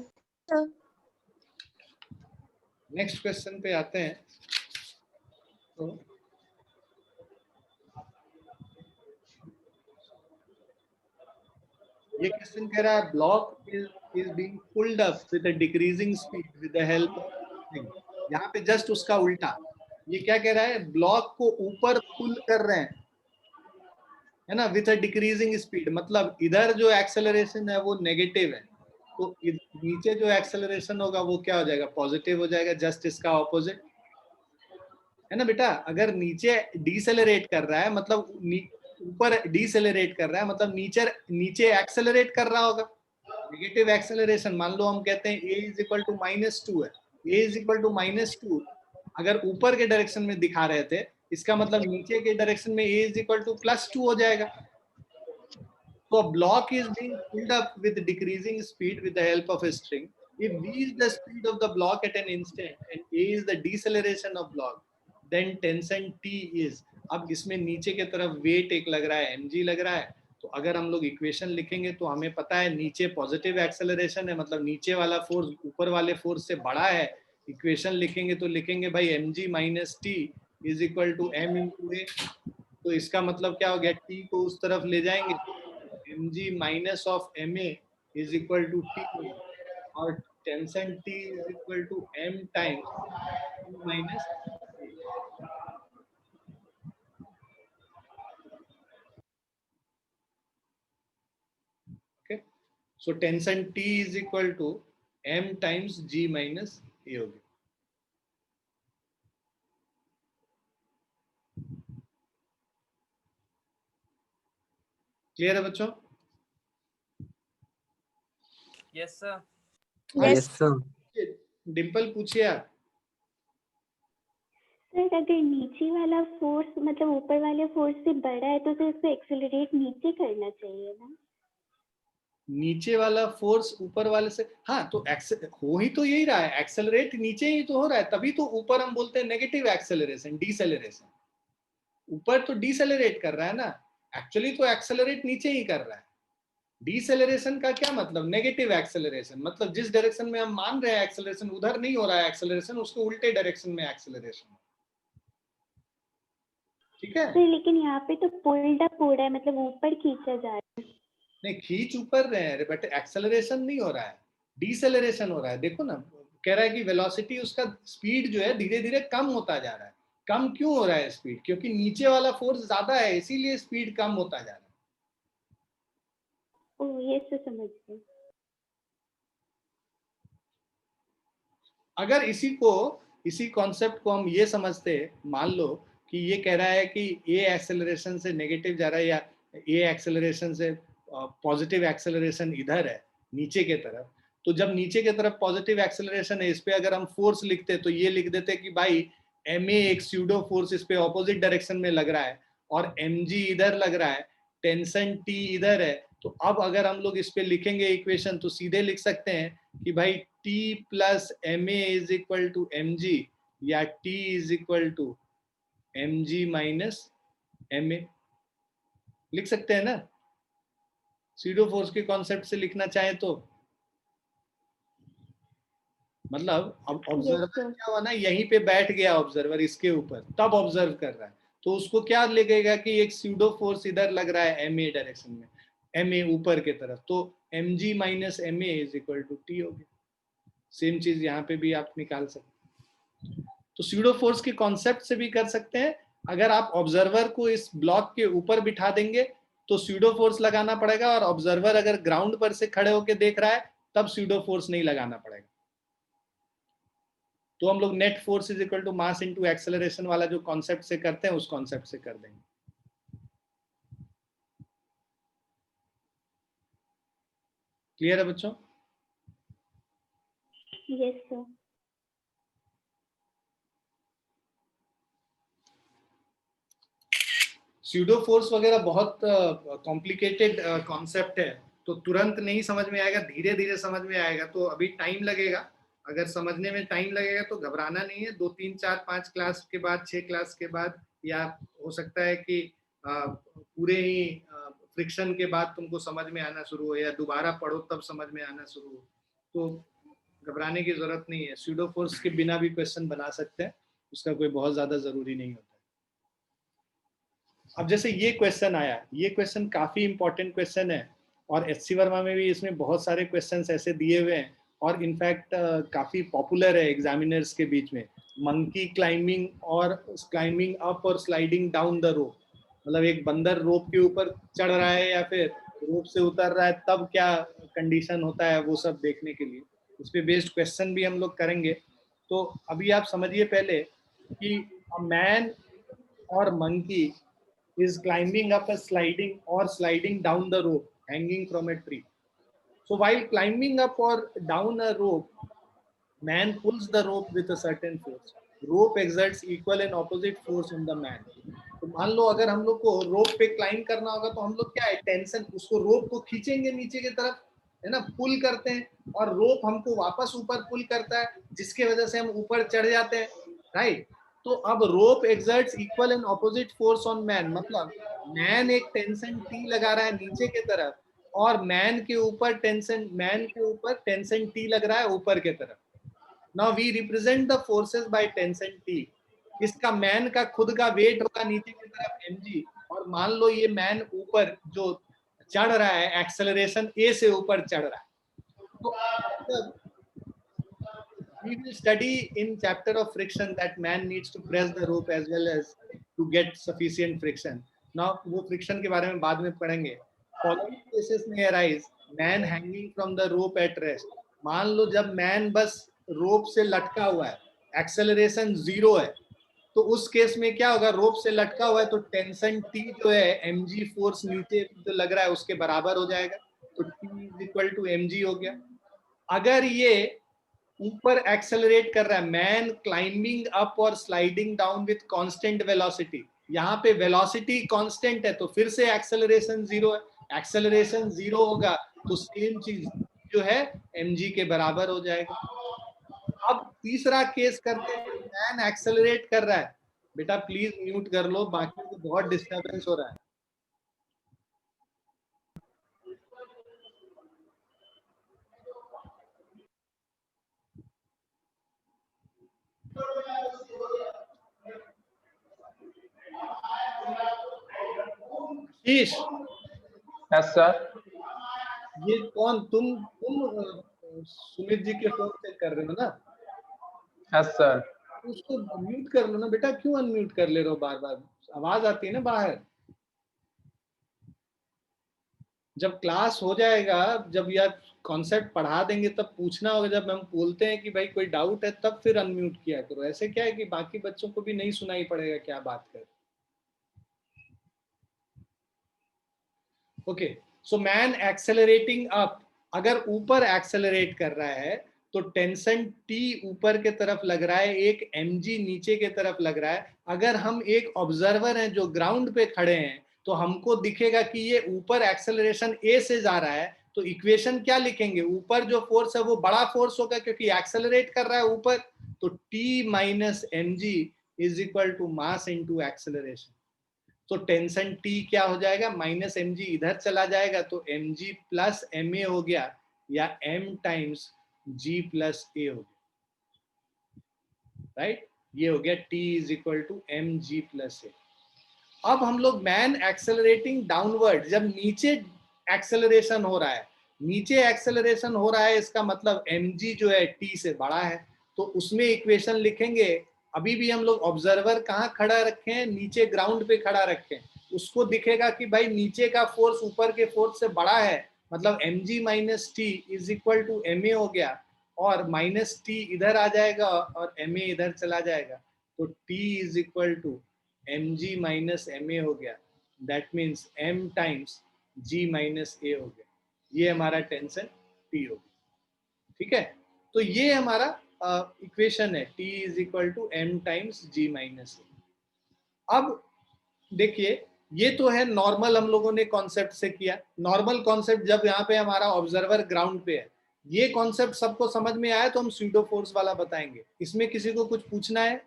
Next question पे आते हैं। तो ये क्वेश्चन कह रहा है block is being pulled up with a decreasing speed with the help of spring. यहाँ पे जस्ट उसका उल्टा, ये क्या कह रहा है, ब्लॉक को ऊपर पुल कर रहे हैं, है ना, विद अ डिक्रीजिंग स्पीड। मतलब इधर जो एक्सेलरेशन है वो नेगेटिव है, तो नीचे जो एक्सेलरेशन होगा वो क्या हो जाएगा, पॉजिटिव हो जाएगा, जस्ट इसका ऑपोजिट, है ना बेटा। अगर नीचे डिसेलरेट कर रहा है मतलब ऊपर डिसेलरेट कर रहा है मतलब नीचे नीचे एक्सेलरेट कर रहा होगा, नेगेटिव एक्सेलरेशन। मान लो हम कहते हैं a इज इक्वल टू -2 है, a इज इक्वल टू -2 अगर ऊपर के डायरेक्शन में दिखा रहे थे, इसका मतलब नीचे के डायरेक्शन में a इज इक्वल टू +2 हो जाएगा। So a block is being pulled up with decreasing speed with the help of a string. If v is the speed of the block at an instant and a is the deceleration of block, then tension T is, अब इसमें नीचे के तरफ wait एक लग रहा है mg लग रहा है, तो अगर हम लोग इक्वेशन लिखेंगे तो हमें पता है नीचे पॉजिटिव एक्सेलरेशन है, मतलब नीचे वाला फोर्स ऊपर वाले फोर्स से बड़ा है। इक्वेशन लिखेंगे तो लिखेंगे भाई mg minus T is equal to m into A. तो इसका मतलब क्या हो गया, t को उस तरफ ले जाएंगे, mg minus of ma is equal to t और tension t is equal to m times minus a. Okay, so tension t is equal to m times g minus a होगी। क्लियर है बच्चों?
Yes, sir.
Yes,
sir.
Dimple पूछिए आप।
Sir अगर नीचे वाला force मतलब ऊपर वाले फोर्स से बड़ा है तो सर इसको एक्सेलरेट नीचे करना चाहिए ना।
नीचे वाला फोर्स ऊपर वाले से, हाँ तो हो ही तो यही रहा है, एक्सेलरेट नीचे ही तो हो रहा है, तभी तो ऊपर हम बोलते हैं नेगेटिव एक्सेलरेशन, डीसेलरेशन। ऊपर तो डीसेलरेट कर रहा है ना, एक्चुअली तो एक्सेलरेट नीचे ही कर रहा है। डीसेलरेशन का क्या मतलब? नेगेटिव एक्सेलरेशन, मतलब जिस डायरेक्शन में हम मान रहे हैं एक्सेलरेशन उधर नहीं हो रहा है एक्सेलरेशन, उसके उल्टे डायरेक्शन में एक्सेलरेशन। ठीक है,
सर लेकिन यहाँ पे तो पुल्ड अप हो रहा है, मतलब ऊपर खींचा जा रहा है।
नहीं खींच ऊपर रहे हैं बट एक्सेलरेशन नहीं हो रहा है, डीसेलरेशन हो रहा है। देखो ना, कह रहा है कि वेलोसिटी, उसका स्पीड जो है धीरे धीरे कम होता जा रहा है। कम क्यों हो रहा है स्पीड? क्योंकि नीचे वाला फोर्स ज्यादा है, इसीलिए स्पीड कम होता जा रहा है।
ओह ये तो समझ गए।
अगर इसी कॉन्सेप्ट को हम ये समझते, मान लो कि ये कह रहा है कि ए एक्सेलरेशन से नेगेटिव जा रहा है, या ए एक्सेलरेशन से पॉजिटिव एक्सेलरेशन इधर है नीचे के तरफ, तो जब नीचे के तरफ पॉजिटिव एक्सेलरेशन है, इस पे अगर हम फोर्स लिखते तो ये लिख देते कि भाई एम ए एक स्यूडो फोर्स इस पे ऑपोजिट डायरेक्शन में लग रहा है, और एम जी इधर लग रहा है, टेंशन टी इधर है। तो अब अगर हम लोग इस पे लिखेंगे इक्वेशन, तो सीधे लिख सकते हैं कि भाई T plus M A is equal to M G, या T is equal to M G minus M A, लिख सकते हैं ना, सीडो फोर्स के कॉन्सेप्ट से लिखना चाहे तो। मतलब अब ऑब्जर्वर क्या हुआ ना, यहीं पे बैठ गया ऑब्जर्वर इसके ऊपर, तब ऑब्जर्व कर रहा है, तो उसको क्या लगेगा कि एक सीडो फोर्स इधर लग रहा है एम ए डायरेक्शन में, एम ए ऊपर के तरफ, तो M G minus M A is equal to T हो गया। सेम चीज यहाँ पे भी आप निकाल सकते हैं। तो सीडो फोर्स के कॉन्सेप्ट से भी कर सकते हैं। अगर आप ऑब्जर्वर को इस ब्लॉक के ऊपर बिठा देंगे तो सीडो फोर्स लगाना पड़ेगा, और ऑब्जर्वर अगर ग्राउंड पर से खड़े होकर देख रहा है तब सीडो फोर्स नहीं लगाना पड़ेगा। तो हम लोग net force is equal to mass into acceleration वाला जो कॉन्सेप्ट से करते हैं उस कॉन्सेप्ट से कर देंगे। क्लियर है बच्चों?
Yes sir.
स्यूडो फोर्स वगैरह बहुत कॉम्प्लिकेटेड कॉन्सेप्ट है, तो तुरंत नहीं समझ में आएगा, धीरे धीरे समझ में आएगा, तो अभी टाइम लगेगा। अगर समझने में टाइम लगेगा तो घबराना नहीं है, 2 3 4 5 क्लास के बाद, 6 क्लास के बाद, या हो सकता है कि पूरे ही फ्रिक्शन के बाद तुमको समझ में आना शुरू हो, या दोबारा पढ़ो तब समझ में आना शुरू हो। तो घबराने की जरूरत नहीं है, स्यूडो फोर्स के बिना भी क्वेश्चन बना सकते हैं, उसका कोई बहुत ज्यादा जरूरी नहीं होता। अब जैसे ये क्वेश्चन आया, ये क्वेश्चन काफी इंपॉर्टेंट क्वेश्चन है, और एचसी वर्मा में भी इसमें बहुत सारे क्वेश्चंस ऐसे दिए हुए हैं, और इनफैक्ट काफी पॉपुलर है एग्जामिनर्स के बीच में। मंकी क्लाइंबिंग, और क्लाइंबिंग अप और स्लाइडिंग डाउन द रोप, मतलब एक बंदर रोप के ऊपर चढ़ रहा है या फिर रोप से उतर रहा है, तब क्या कंडीशन होता है, वो सब देखने के लिए इस पे बेस्ड क्वेश्चन भी हम लोग करेंगे। तो अभी आप समझिए पहले कि मैन और monkey is climbing up a sliding or sliding down the rope hanging from a tree. So while climbing up or down a rope, man pulls the rope with a certain force. Rope exerts equal and opposite force on the man. तो मान लो अगर हम लोग को रोप पे climb करना होगा तो हम लोग क्या है, टेंशन, उसको रोप को खींचेंगे नीचे की तरफ, है ना, पुल करते हैं, और रोप हमको वापस ऊपर पुल करता है, जिसके वजह से हम ऊपर चढ़ जाते हैं, राइट। तो अब rope exerts equal and opposite force on man, मतलब मैन एक टेंशन टी लगा रहा है नीचे के तरफ, और मैन के ऊपर टेंशन टी लग रहा है ऊपर के तरफ। Now we represent the forces by tension T. इसका मैन का खुद का वेट होगा नीचे की तरफ mg, और मान लो ये मैन ऊपर जो चढ़ रहा है, एक्सेलरेशन a से ऊपर चढ़ रहा है, तो we will study in chapter of friction that man needs to press the rope as well as to get sufficient friction. Now वो friction के बारे में बाद में पढ़ेंगे। Following cases may arise: man hanging from the rope at rest. मान लो जब man बस रोप से लटका हुआ है, एक्सेलरेशन 0 है, तो उस केस में क्या होगा, रोप से लटका हुआ है तो टेंशन टी जो है mg फोर्स नीचे जो लग रहा है उसके बराबर हो जाएगा, तो t is equal to mg हो गया। अगर ये ऊपर एक्सेलरेट कर रहा है, मैन क्लाइंबिंग अप और sliding down with constant velocity. यहाँ पे वेलोसिटी कांस्टेंट है तो फिर से एक्सेलरेशन जीरो है, एक्सेलरेशन जीरो होगा तो सेम चीज जो है mg के बराबर हो जाएगा। अब तीसरा केस करते हैं, मैन एक्सेलरेट कर रहा है। बेटा प्लीज म्यूट कर लो, बाकी को बहुत डिस्टरबेंस हो रहा है। शीश,
यस सर।
ये कौन, तुम सुमित जी के फोन से कर रहे हो ना?
Yes sir.
उसको म्यूट कर लो ना बेटा, क्यों अनम्यूट कर ले रहे हो बार बार? आवाज आती है ना बाहर। जब क्लास हो जाएगा, जब यार कॉन्सेप्ट पढ़ा देंगे तब पूछना होगा। जब हम बोलते हैं कि भाई कोई डाउट है तब फिर अनम्यूट किया करो। ऐसे क्या है कि बाकी बच्चों को भी नहीं सुनाई पड़ेगा क्या बात कर। Okay, so man accelerating up, अगर ऊपर एक्सेलरेट कर रहा है तो टेंशन T ऊपर के तरफ लग रहा है, एक mg नीचे के तरफ लग रहा है। अगर हम एक ऑब्जर्वर हैं जो ग्राउंड पे खड़े हैं तो हमको दिखेगा कि ये ऊपर एक्सेलरेशन a से जा रहा है, तो इक्वेशन क्या लिखेंगे? ऊपर जो फोर्स है वो बड़ा फोर्स होगा क्योंकि एक्सेलरेट कर रहा है ऊपर, तो T minus mg is equal to mass into acceleration. तो टेंशन T क्या हो जाएगा? माइनस mg इधर चला जाएगा तो mg प्लस ma हो गया, या m times g plus a हो गया, राइट? ये हो गया T is equal to mg plus a। अब हम लोग मैन एक्सेलरेटिंग डाउनवर्ड, जब नीचे एक्सेलरेशन हो रहा है, नीचे एक्सेलरेशन हो रहा है इसका मतलब mg जो है T से बड़ा है, तो उसमें इक्वेशन लिखेंगे। अभी भी हम लोग ऑब्जर्वर कहाँ खड़ा रखे हैं? नीचे ग्राउंड पे खड़ा रखे हैं। उसको दिखेगा कि भाई नीचे का फोर्स ऊपर के फोर्स से बड़ा है, मतलब mg minus T is equal to ma हो गया, और माइनस टी इधर आ जाएगा और ma इधर चला जाएगा, तो t is equal to mg minus ma हो गया। That means m times g minus a हो गया। ये हमारा टेंशन T हो गया। ठीक है, तो ये हमारा इक्वेशन है, T is equal to m times g minus a। अब देखिए, ये तो है नॉर्मल, हम लोगों ने कॉन्सेप्ट से किया। नॉर्मल कॉन्सेप्ट जब यहाँ पे हमारा ऑब्जर्वर ग्राउंड पे है, ये कॉन्सेप्ट सबको समझ में आया तो हम स्यूडो फोर्स वाला बताएंगे। इसमें किसी को कुछ पूछना है?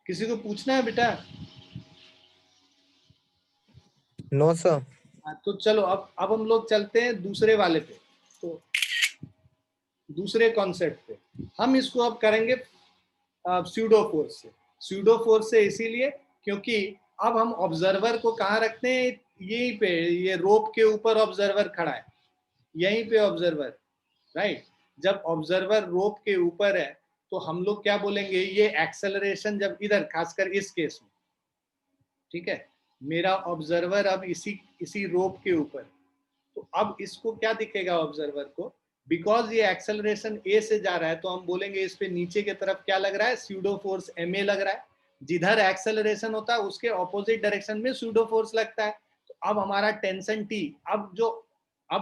किसी को पूछना है बेटा?
No sir.
तो चलो अब हम लोग चलते हैं दूसरे वाले पे। तो दूसरे कॉन्सेप्ट पे हम इसको अब करेंगे स्यूडो फोर्स से। स्यूडो फोर्स से इसीलिए क्योंकि अब हम ऑब्जर्वर को कहाँ रखते हैं? यहीं पे, ये रोप के ऊपर ऑब्जर्वर खड़ा है, यहीं पे ऑब्जर्वर, राइट? जब ऑब्जर्वर रोप के ऊपर है तो हम लोग क्या बोलेंगे? ये एक्सेलरेशन जब इधर, खासकर इस केस में, ठीक है, मेरा ऑब्जर्वर अब इसी रोप के ऊपर, तो अब इसको क्या दिखेगा ऑब्जर्वर को? बिकॉज ये एक्सेलरेशन ए से जा रहा है तो हम बोलेंगे इस पे नीचे की तरफ क्या लग रहा है? स्यूडो फोर्स ma लग रहा है। जिधर एक्सेलरेशन होता है उसके ऑपोजिट डायरेक्शन में स्यूडो फोर्स लगता है। तो अब हमारा टेंशन T, अब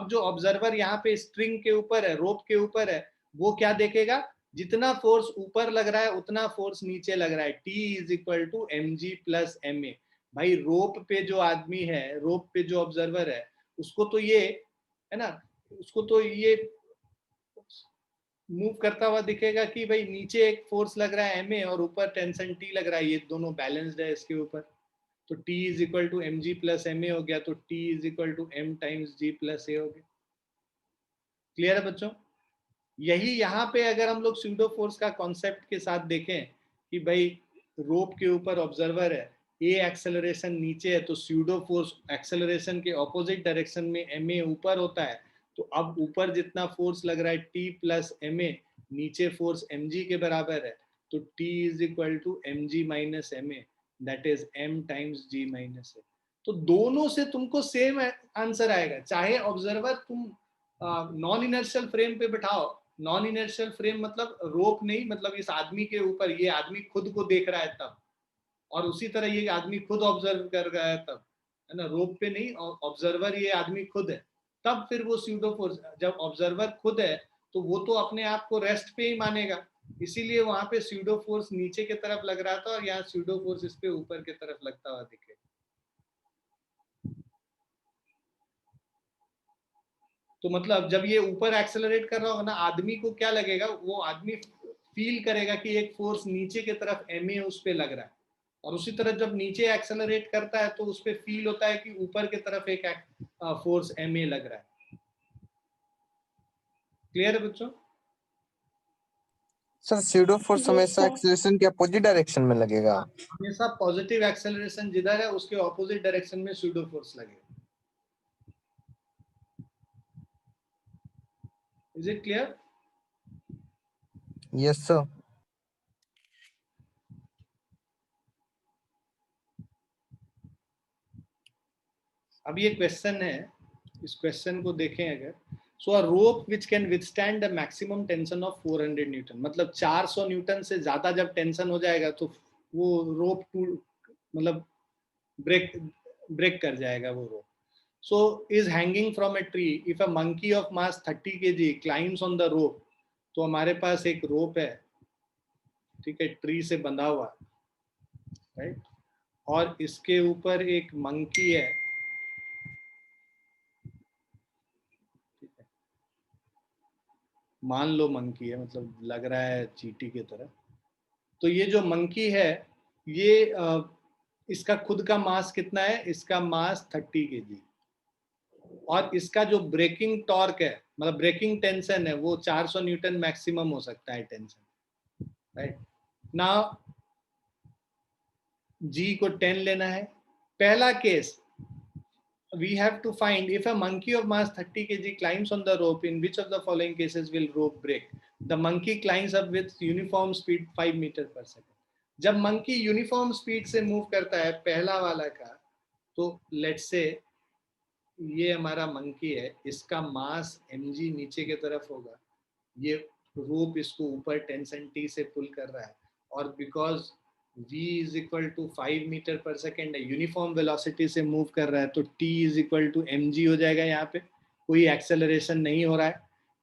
जो ऑब्जर्वर यहाँ पे स्ट्रिंग के ऊपर है, रोप के ऊपर है, वो क्या देखेगा? जितना फोर्स ऊपर लग रहा है उतना फोर्स नीचे लग रहा है। T is equal to mg plus ma। भाई रोप पे जो आदमी है, रोप पे जो ऑब्जर्वर है, उसको तो ये है ना, उसको तो ये मूव करता हुआ दिखेगा कि भाई नीचे एक फोर्स लग रहा है ma और ऊपर टेंशन T लग रहा है, ये दोनों बैलेंस्ड है इसके ऊपर। तो T is equal to mg plus ma हो गया, तो T is equal to m times g plus a हो गया। क्लियर है बच्चों? यही यहाँ पे अगर हम लोग स्यूडो फोर्स का कॉन्सेप्ट के साथ देखें कि भाई रोप के ऊपर ऑब्जर्वर है, ए एक्सेलरेशन नीचे है, तो स्यूडो फोर्स एक्सेलरेशन के ऑपोजिट डायरेक्शन में ma ऊपर होता है, तो अब ऊपर जितना फोर्स लग रहा है T प्लस ma, नीचे फोर्स mg के बराबर है, तो T is equal to mg minus ma, that is m times g minus a। तो दोनों से तुमको सेम आंसर आएगा, चाहे ऑब्जर्वर तुम नॉन इनर्शियल फ्रेम पे बिठाओ। नॉन इनर्शियल फ्रेम मतलब रोप नहीं, मतलब इस आदमी के ऊपर, ये आदमी खुद को देख रहा है तब, और उसी तरह ये आदमी खुद ऑब्जर्व कर रहा है तब, है ना, रोप पे नहीं, ऑब्जर्वर ये आदमी खुद है, तब फिर वो स्यूडो फोर्स, जब ऑब्जर्वर खुद है तो वो तो अपने आप को रेस्ट पे ही मानेगा, इसीलिए वहां पे स्यूडो फोर्स नीचे की तरफ लग रहा था और यहाँ स्यूडो फोर्स इस पे ऊपर की तरफ लगता हुआ दिखे। तो मतलब जब ये ऊपर एक्सेलरेट कर रहा होगा ना, आदमी को क्या लगेगा, वो आदमी फील करेगा कि एक फोर्स नीचे की तरफ ma उस पे लग रहा है, और उसी तरह जब नीचे एक्सेलरेट करता है तो उस पे फील होता है कि ऊपर की तरफ एक फोर्स ma लग रहा है। क्लियर है बच्चों?
सर स्यूडो फोर्स
Yes,
हमेशा
sir.
एक्सेलरेशन के अपोजिट डायरेक्शन में लगेगा।
हमेशा पॉजिटिव एक्सेलरेशन जिधर है उसके ऑपोजिट डायरेक्शन में स्यूडो फोर्स लगेगा। Is it clear?
Yes sir.
अब ये क्वेश्चन है, इस क्वेश्चन को देखें अगर, so a rope which can withstand the maximum tension of 400 newton, मतलब 400 न्यूटन से ज्यादा जब टेंशन हो जाएगा तो वो रोप टूट, मतलब ब्रेक कर जाएगा वो rope. So is hanging from a tree, if a monkey of mass 30 kg climbs on the rope, तो हमारे पास एक रोप है, ठीक है, ट्री से बंधा हुआ, राइट, और इसके ऊपर एक मंकी है, मान लो मंकी है, मतलब लग रहा है चींटी की तरह। तो ये जो मंकी है, ये इसका खुद का मास कितना है, इसका मास 30 kg, और इसका जो ब्रेकिंग टॉर्क है, मतलब ब्रेकिंग टेंशन है, वो 400 न्यूटन मैक्सिमम हो सकता है टेंशन, राइट। नाउ जी को 10 लेना है। पहला case, we have to find if a monkey of mass 30 kg climbs on the rope, in which of the following cases will rope break? The monkey climbs up with uniform speed 5 meter per second. जब monkey uniform speed से move करता है पहला वाला का, तो let's say ये हमारा मंकी है, इसका मास mg नीचे की तरफ होगा, ये रोप इसको ऊपर टेंशन t से पुल कर रहा है, और because v is equal to 5 metre पर सेकेंड है, यूनिफॉर्म वेलोसिटी से मूव कर रहा है, तो t is equal to mg हो जाएगा, यहाँ पे कोई एक्सेलरेशन नहीं हो रहा है,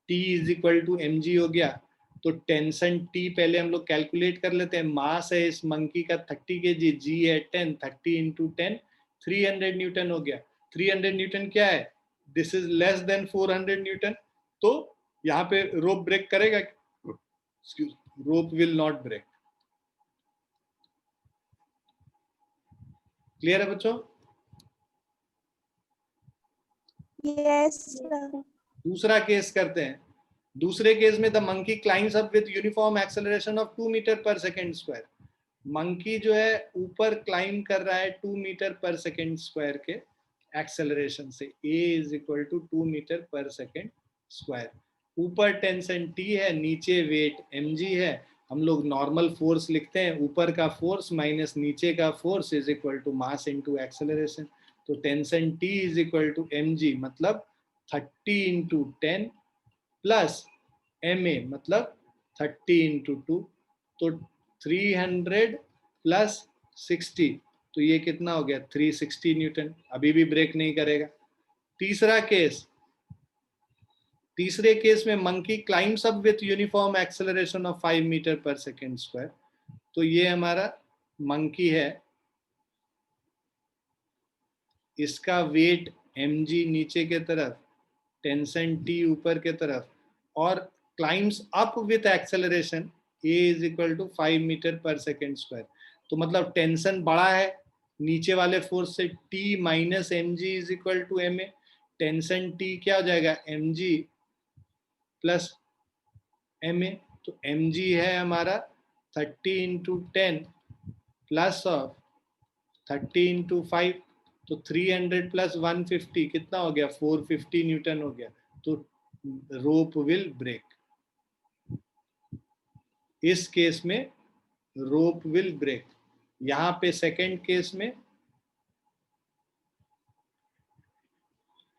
t is equal to mg हो गया। तो टेंशन t पहले हम लोग कैलकुलेट कर लेते हैं, मास है इस मंकी का 30 kg, g है 10, 30 इंटू 10 300 न्यूटन हो गया। 300 न्यूटन क्या है, this is less than 400 newton, तो यहाँ पे रोप ब्रेक करेगा, rope will not break. Clear है बच्चों?
Yes,
Yes,
sir.
sir.
दूसरा केस करते हैं। दूसरे केस में the monkey climbs up with uniform acceleration of 2 metre पर सेकेंड स्क्वायर। मंकी जो है ऊपर क्लाइम कर रहा है 2 मीटर पर सेकेंड स्क्वायर के एक्सेलरेशन से, a is equal to 2 metre पर सेकेंड स्क्वायर। ऊपर टेंशन t है, नीचे वेट mg है, हम लोग नॉर्मल फोर्स लिखते हैं, ऊपर का फोर्स माइनस नीचे का force is equal to mass into acceleration. तो tension t is equal to mg, मतलब 30 इंटू 10 प्लस ma, मतलब 30 इंटू 2, तो 300 प्लस 60, तो ये कितना हो गया 360 न्यूटन, अभी भी ब्रेक नहीं करेगा। तीसरा केस, तीसरे केस में monkey climbs up with uniform acceleration of 5 metre पर सेकेंड स्क्वायर। तो ये हमारा मंकी है, इसका वेट mg नीचे के तरफ, टेंशन t ऊपर के तरफ, और climbs up with acceleration a is equal to 5 metre पर सेकेंड स्क्वायर। तो मतलब टेंशन बड़ा है नीचे वाले फोर्स से, t minus mg is equal to ma, tension t क्या हो जाएगा mg प्लस ma, तो mg है हमारा 30 इंटू 10 प्लस ऑफ 30 इंटू 5, तो 300 प्लस 150 कितना हो गया 450 न्यूटन हो गया, तो रोप विल ब्रेक। इस केस में रोप विल ब्रेक। यहां पे सेकेंड केस में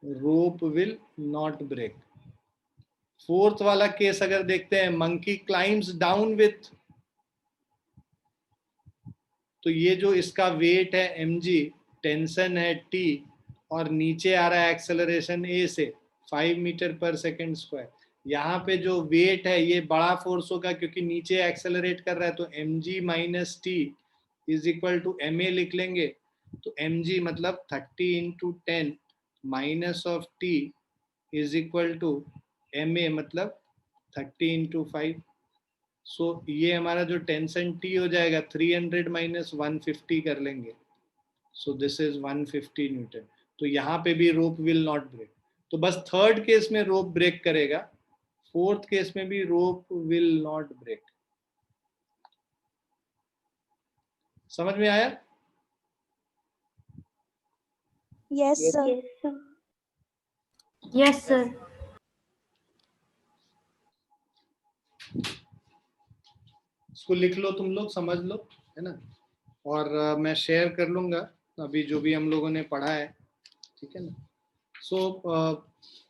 रोप विल नॉट ब्रेक। फोर्थ वाला केस अगर देखते हैं, मंकी क्लाइम्स डाउन विथ, तो ये जो इसका वेट है mg, टेंशन है T और नीचे आ रहा है एक्सेलरेशन A से 5 मीटर पर सेकेंड स्क्वायर, यहाँ पे जो वेट है ये बड़ा फोर्स होगा क्योंकि नीचे एक्सेलरेट कर रहा है, तो mg minus T is equal to ma लिख लेंगे। तो mg मतलब 30 into 10 minus of T is equal to ma मतलब 30 इंटू 5। सो ये हमारा जो टेंशन T हो जाएगा 300 माइनस 150 कर लेंगे, सो दिस इज 150 न्यूटन। तो यहाँ पे भी रोप विल नॉट ब्रेक। तो बस थर्ड केस में रोप ब्रेक करेगा, फोर्थ केस में भी रोप विल नॉट ब्रेक। समझ में आया?
Yes, sir.
Yes, sir.
Yes, sir.
इसको लिख लो तुम लोग, समझ लो, है ना। और मैं शेयर कर लूंगा अभी जो भी हम लोगों ने पढ़ा है, ठीक है ना। सो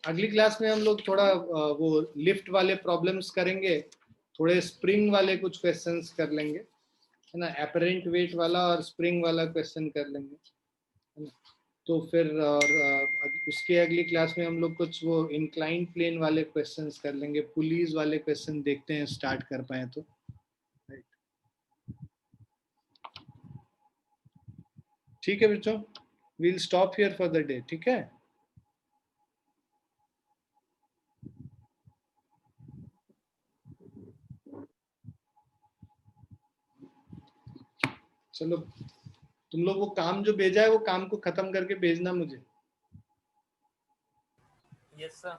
अगली क्लास में हम लोग थोड़ा वो लिफ्ट वाले प्रॉब्लम्स करेंगे, थोड़े स्प्रिंग वाले कुछ क्वेश्चंस कर लेंगे, है ना। एपरेंट वेट वाला और स्प्रिंग वाला क्वेश्चन कर लेंगे, है ना। तो फिर और उसके अगली क्लास में हम लोग कुछ वो इंक्लाइन प्लेन वाले क्वेश्चंस कर लेंगे, पुलीज वाले क्वेश्चन देखते हैं स्टार्ट कर पाए तो। ठीक है बच्चों, we'll stop here for the day, ठीक है। चलो तुम लोग वो काम जो भेजा है वो काम को खत्म करके भेजना मुझे।
Yes, sir.